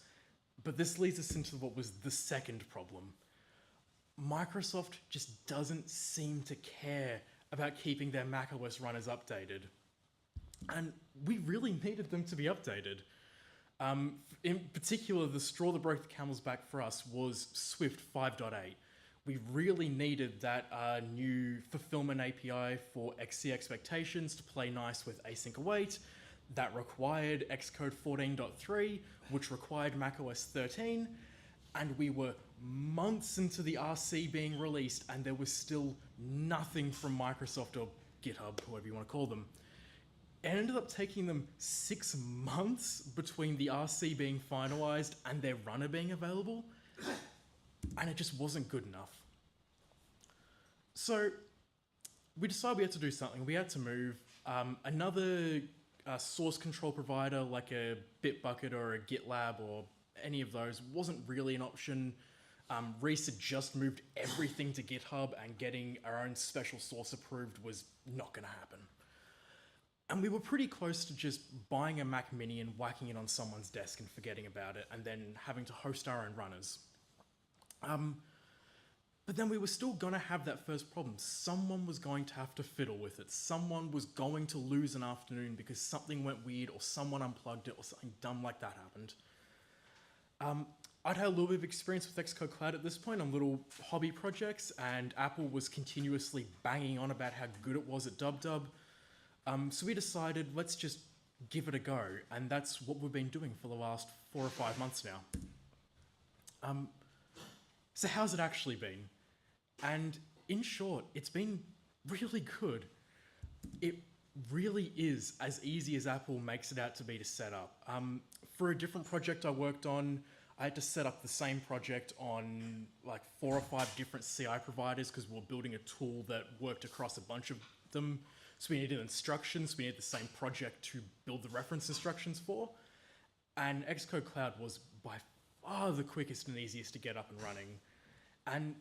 But this leads us into what was the second problem. Microsoft just doesn't seem to care about keeping their macOS runners updated. And we really needed them to be updated. In particular, the straw that broke the camel's back for us was Swift 5.8. We really needed that new fulfillment API for XC expectations to play nice with async await. That required Xcode 14.3, which required macOS 13. And we were months into the RC being released, and there was still nothing from Microsoft or GitHub, whatever you want to call them. It ended up taking them 6 months between the RC being finalized and their runner being available. And it just wasn't good enough. So we decided we had to do something. We had to move. Another source control provider like a Bitbucket or a GitLab or any of those wasn't really an option. Reese had just moved everything to GitHub, and getting our own special source approved was not going to happen. And we were pretty close to just buying a Mac Mini and whacking it on someone's desk and forgetting about it, and then having to host our own runners. But then we were still going to have that first problem. Someone was going to have to fiddle with it. Someone was going to lose an afternoon because something went weird, or someone unplugged it, or something dumb like that happened. I'd had a little bit of experience with Xcode Cloud at this point on little hobby projects, and Apple was continuously banging on about how good it was at DubDub. So we decided, let's just give it a go, and that's what we've been doing for the last 4 or 5 months now. So how's it actually been? And in short, it's been really good. It really is as easy as Apple makes it out to be to set up. For a different project I worked on, I had to set up the same project on like 4 or 5 different CI providers because we were building a tool that worked across a bunch of them. So we needed instructions, we needed the same project to build the reference instructions for. And Xcode Cloud was by far the quickest and easiest to get up and running. And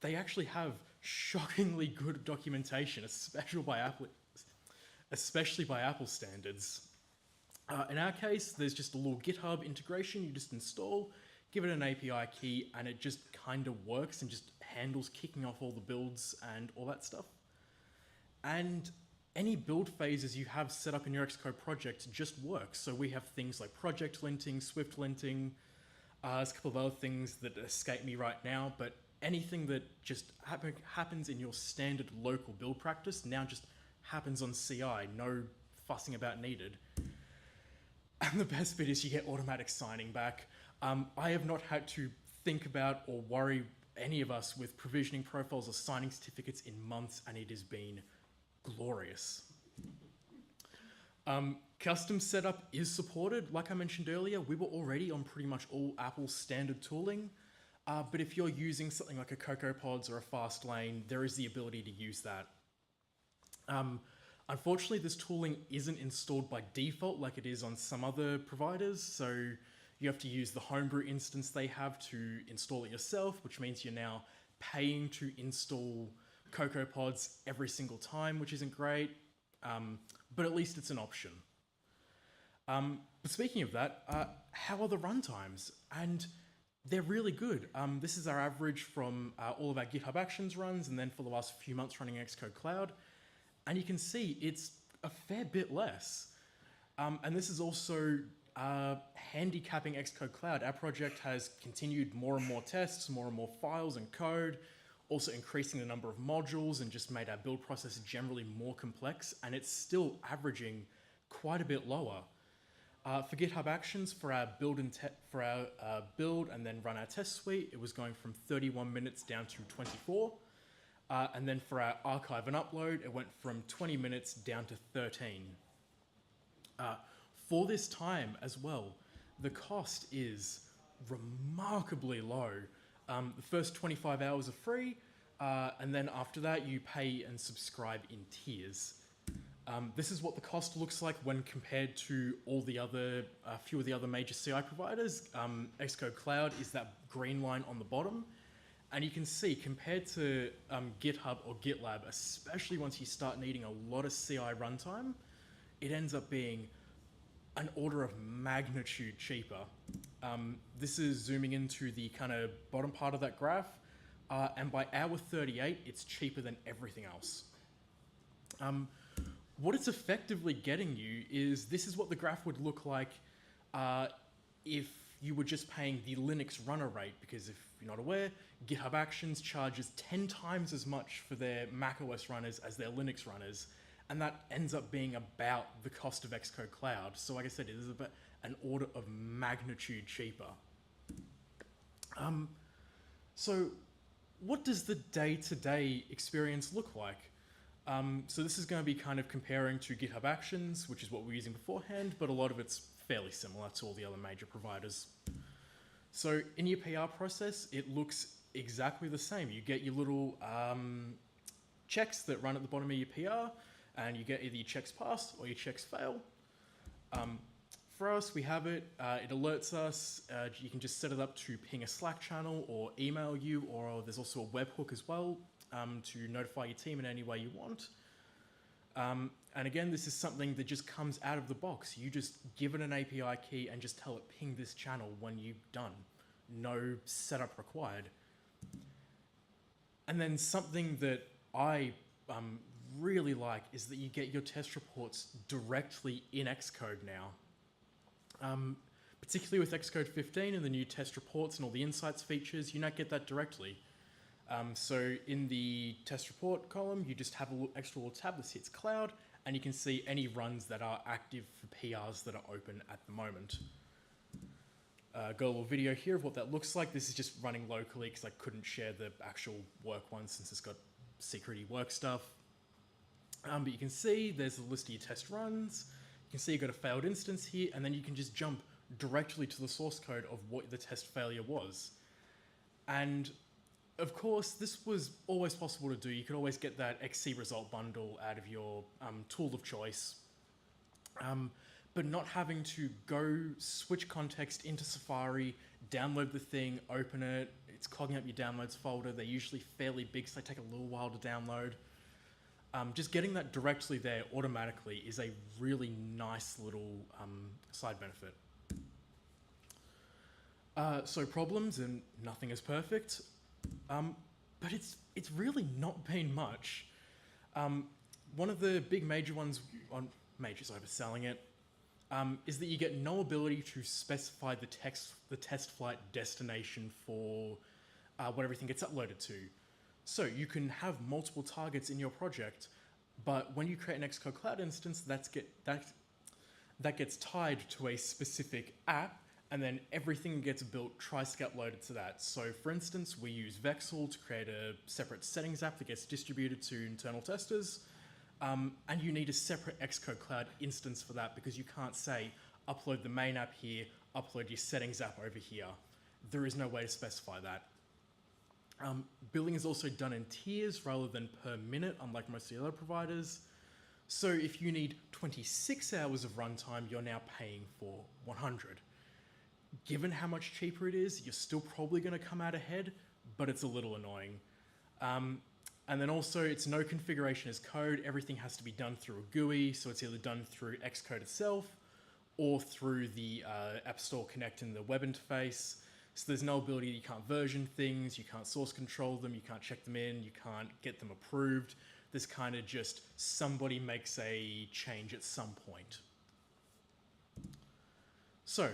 they actually have shockingly good documentation, especially by Apple standards. In our case, there's just a little GitHub integration you just install, give it an API key, and it just kind of works and just handles kicking off all the builds and all that stuff. And any build phases you have set up in your Xcode project just work. So we have things like project linting, Swift linting, there's a couple of other things that escape me right now, but anything that just happens in your standard local build practice now just happens on CI, no fussing about needed. And the best bit is you get automatic signing back. I have not had to think about or worry any of us with provisioning profiles or signing certificates in months, and it has been glorious. Custom setup is supported. Like I mentioned earlier, we were already on pretty much all Apple standard tooling, but if you're using something like a CocoaPods or a Fastlane, there is the ability to use that. Unfortunately, this tooling isn't installed by default like it is on some other providers, so you have to use the homebrew instance they have to install it yourself, which means you're now paying to install CocoaPods every single time, which isn't great, but at least it's an option. But speaking of that, how are the runtimes? And they're really good. This is our average from all of our GitHub Actions runs, and then for the last few months running Xcode Cloud. And you can see it's a fair bit less. And this is also handicapping Xcode Cloud. Our project has continued more and more tests, more and more files and code, also increasing the number of modules and just made our build process generally more complex. And it's still averaging quite a bit lower. For GitHub Actions, for our build and then run our test suite, it was going from 31 minutes down to 24. And then for our archive and upload, it went from 20 minutes down to 13. For this time as well, the cost is remarkably low. The first 25 hours are free, and then after that you pay and subscribe in tiers. This is what the cost looks like when compared to all the other, few of the other major CI providers. Xcode Cloud is that green line on the bottom. And you can see, compared to GitHub or GitLab, especially once you start needing a lot of CI runtime, it ends up being an order of magnitude cheaper. This is zooming into the kind of bottom part of that graph, and by hour 38, it's cheaper than everything else. What it's effectively getting you is, this is what the graph would look like if you were just paying the Linux runner rate, because if you're not aware, GitHub Actions charges 10 times as much for their macOS runners as their Linux runners, and that ends up being about the cost of Xcode Cloud. So like I said, it is about an order of magnitude cheaper. So what does the day-to-day experience look like? So this is going to be kind of comparing to GitHub Actions, which is what we were using beforehand, but a lot of it's fairly similar to all the other major providers. So in your PR process, it looks exactly the same. You get your little checks that run at the bottom of your PR, and you get either your checks pass or your checks fail. For us, we have it. It alerts us. You can just set it up to ping a Slack channel or email you, or there's also a webhook as well to notify your team in any way you want. And again, this is something that just comes out of the box. You just give it an API key and just tell it ping this channel when you've done. No setup required. And then something that I really like is that you get your test reports directly in Xcode now. particularly with Xcode 15 and the new test reports and all the insights features, you now get that directly. So in the test report column, you just have a little extra little tab that hits cloud, and you can see any runs that are active for PRs that are open at the moment. Got a little video here of what that looks like. This is just running locally because I couldn't share the actual work one since it's got secrety work stuff. But you can see there's a list of your test runs. You can see you've got a failed instance here, and then you can just jump directly to the source code of what the test failure was. And of course, this was always possible to do. You could always get that XC result bundle out of your tool of choice. But not having to go switch context into Safari, download the thing, open it, it's clogging up your downloads folder. They're usually fairly big, so they take a little while to download. Just getting that directly there automatically is a really nice little side benefit. So problems, and nothing is perfect, but it's really not been much. One of the big major ones, major's overselling it, is that you get no ability to specify the test flight destination for what everything gets uploaded to. So you can have multiple targets in your project, but when you create an Xcode Cloud instance, that gets tied to a specific app, and then everything gets built tries to get uploaded to that. So for instance, we use Vexel to create a separate settings app that gets distributed to internal testers. And you need a separate Xcode Cloud instance for that because you can't say, upload the main app here, upload your settings app over here. There is no way to specify that. Billing is also done in tiers rather than per minute, unlike most of the other providers. So if you need 26 hours of runtime, you're now paying for 100. Given how much cheaper it is, you're still probably going to come out ahead, but it's a little annoying. And then also, it's no configuration as code. Everything has to be done through a GUI, so it's either done through Xcode itself or through the App Store Connect in the web interface. So there's no ability, you can't version things, you can't source control them, you can't check them in, you can't get them approved. There's kind of just somebody makes a change at some point. So,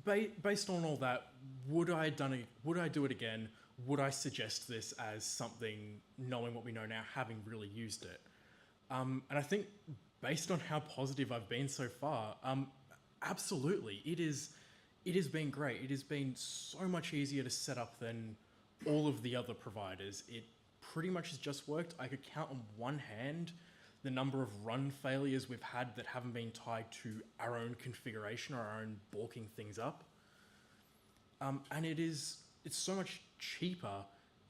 based on all that, would I do it again? Would I suggest this as something, knowing what we know now, having really used it? And I think based on how positive I've been so far, absolutely. It has been great. It has been so much easier to set up than all of the other providers. It pretty much has just worked. I could count on one hand the number of run failures we've had that haven't been tied to our own configuration or our own balking things up. And it's so much cheaper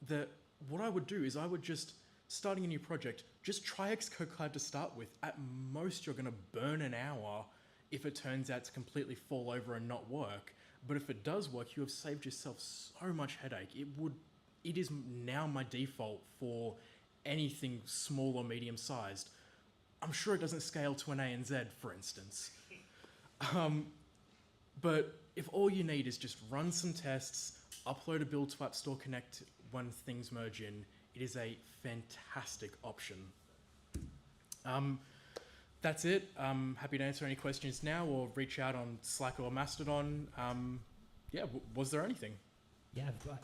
that what I would do is I would just, starting a new project, just try Xcode Cloud to start with. At most, you're going to burn an hour if it turns out to completely fall over and not work. But if it does work, you have saved yourself so much headache. It is now my default for anything small or medium sized. I'm sure it doesn't scale to an ANZ, for instance. But if all you need is just run some tests, upload a build to App Store Connect when things merge in, it is a fantastic option. That's it. I'm happy to answer any questions now or reach out on Slack or Mastodon. Yeah, was there anything? Yeah, I've got.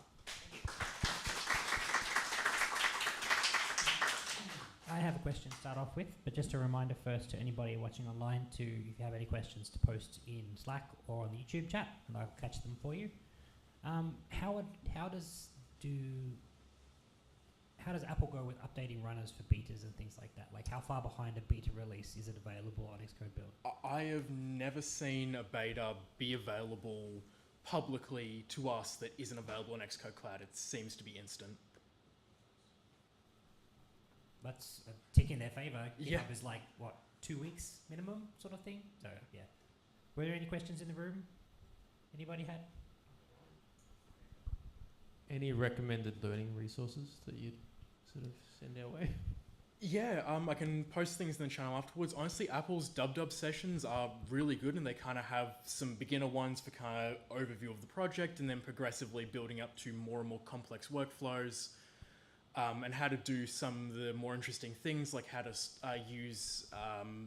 I have a question to start off with, but just a reminder first to anybody watching online to, if you have any questions, to post in Slack or on the YouTube chat, and I'll catch them for you. How does Apple go with updating runners for betas and things like that? Like, how far behind a beta release is it available on Xcode Build? I have never seen a beta be available publicly to us that isn't available on Xcode Cloud. It seems to be instant. That's a tick in their favour. Yeah. GitHub is like, what, 2 weeks minimum sort of thing? So, yeah. Were there any questions in the room? Anybody had? Any recommended learning resources that you'd sort of send our way? Yeah, I can post things in the channel afterwards. Honestly, Apple's dub sessions are really good, and they kind of have some beginner ones for kind of overview of the project and then progressively building up to more and more complex workflows. and how to do some of the more interesting things, like how to use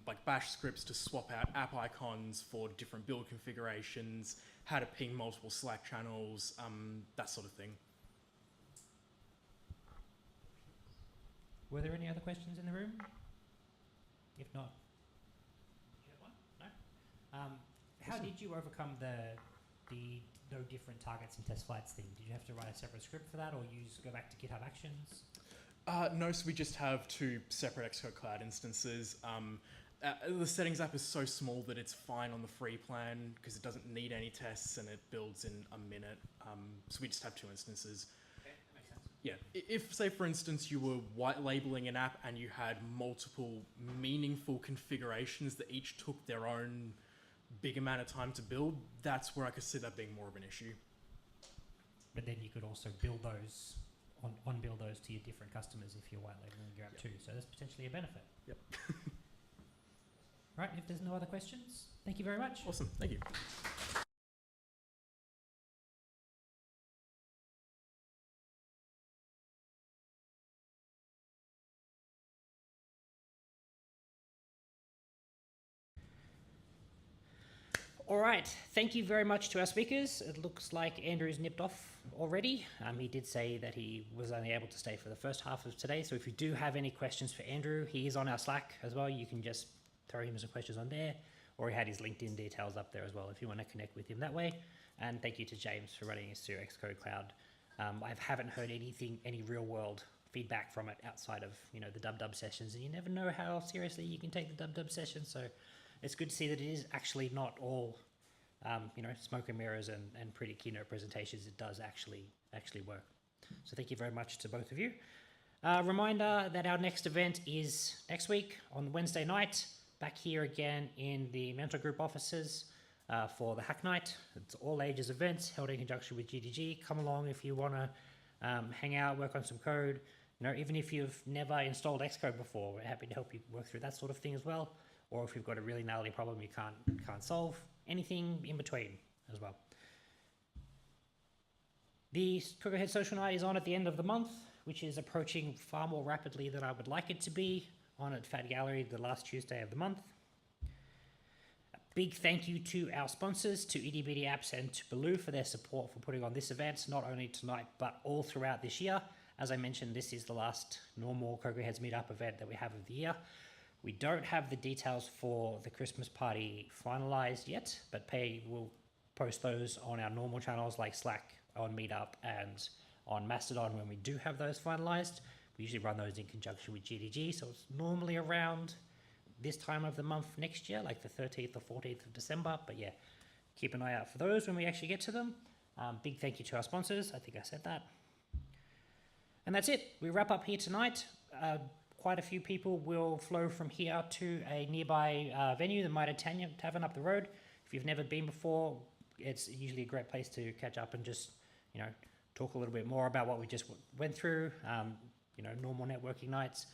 like bash scripts to swap out app icons for different build configurations, how to ping multiple Slack channels, that sort of thing. Were there any other questions in the room? If not, you have one? No? How did you overcome the no different targets and test flights thing? Did you have to write a separate script for that, or go back to GitHub Actions? No, so we just have 2 separate Xcode Cloud instances. The settings app is so small that it's fine on the free plan because it doesn't need any tests and it builds in a minute. So we just have 2 instances. Okay, that makes sense. Yeah, if say for instance you were white labeling an app and you had multiple meaningful configurations that each took their own big amount of time to build, that's where I could see that being more of an issue. But then you could also build those, on-build those to your different customers if you're white labeling your app too. So that's potentially a benefit. Yep. Right, if there's no other questions, thank you very much. Awesome, thank you. All right, thank you very much to our speakers. It looks like Andrew's nipped off already. He did say that he was only able to stay for the first half of today, so if you do have any questions for Andrew, he is on our Slack as well. You can just throw him some questions on there, or he had his LinkedIn details up there as well if you want to connect with him that way. And thank you to James for running us through Xcode Cloud. I haven't heard any real world feedback from it outside of the dub sessions, and you never know how seriously you can take the dub sessions. So it's good to see that it is actually not all smoke and mirrors and pretty keynote presentations. It does actually work. So thank you very much to both of you. Reminder that our next event is next week on Wednesday night, back here again in the Mentor Group offices for the Hack Night. It's all ages events held in conjunction with GDG. Come along if you want to hang out, work on some code. Even if you've never installed Xcode before, we're happy to help you work through that sort of thing as well. Or if you've got a really gnarly problem you can't solve, anything in between as well. The CocoaHeads Social Night is on at the end of the month, which is approaching far more rapidly than I would like it to be, on at Fad Gallery the last Tuesday of the month. A big thank you to our sponsors, to Itty Bitty Apps and to Baloo for their support for putting on this event, not only tonight but all throughout this year. As I mentioned, this is the last normal CocoaHeads meetup event that we have of the year. We don't have the details for the Christmas party finalized yet, but we'll post those on our normal channels like Slack, on Meetup, and on Mastodon when we do have those finalized. We usually run those in conjunction with GDG, so it's normally around this time of the month next year, like the 13th or 14th of December. But yeah, keep an eye out for those when we actually get to them. Big thank you to our sponsors. I think I said that. And that's it. We wrap up here tonight. Quite a few people will flow from here to a nearby venue, the Mitre Tavern up the road. If you've never been before, it's usually a great place to catch up and just, talk a little bit more about what we just went through, normal networking nights,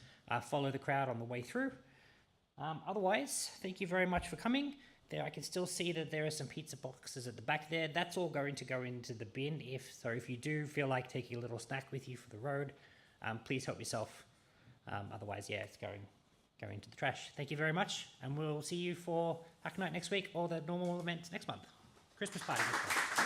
follow the crowd on the way through. Otherwise, thank you very much for coming. There, I can still see that there are some pizza boxes at the back there. That's all going to go into the bin. If you do feel like taking a little snack with you for the road, please help yourself. Otherwise, yeah, it's going to the trash. Thank you very much, and we'll see you for Hack Night next week or the normal event next month. Christmas party next month.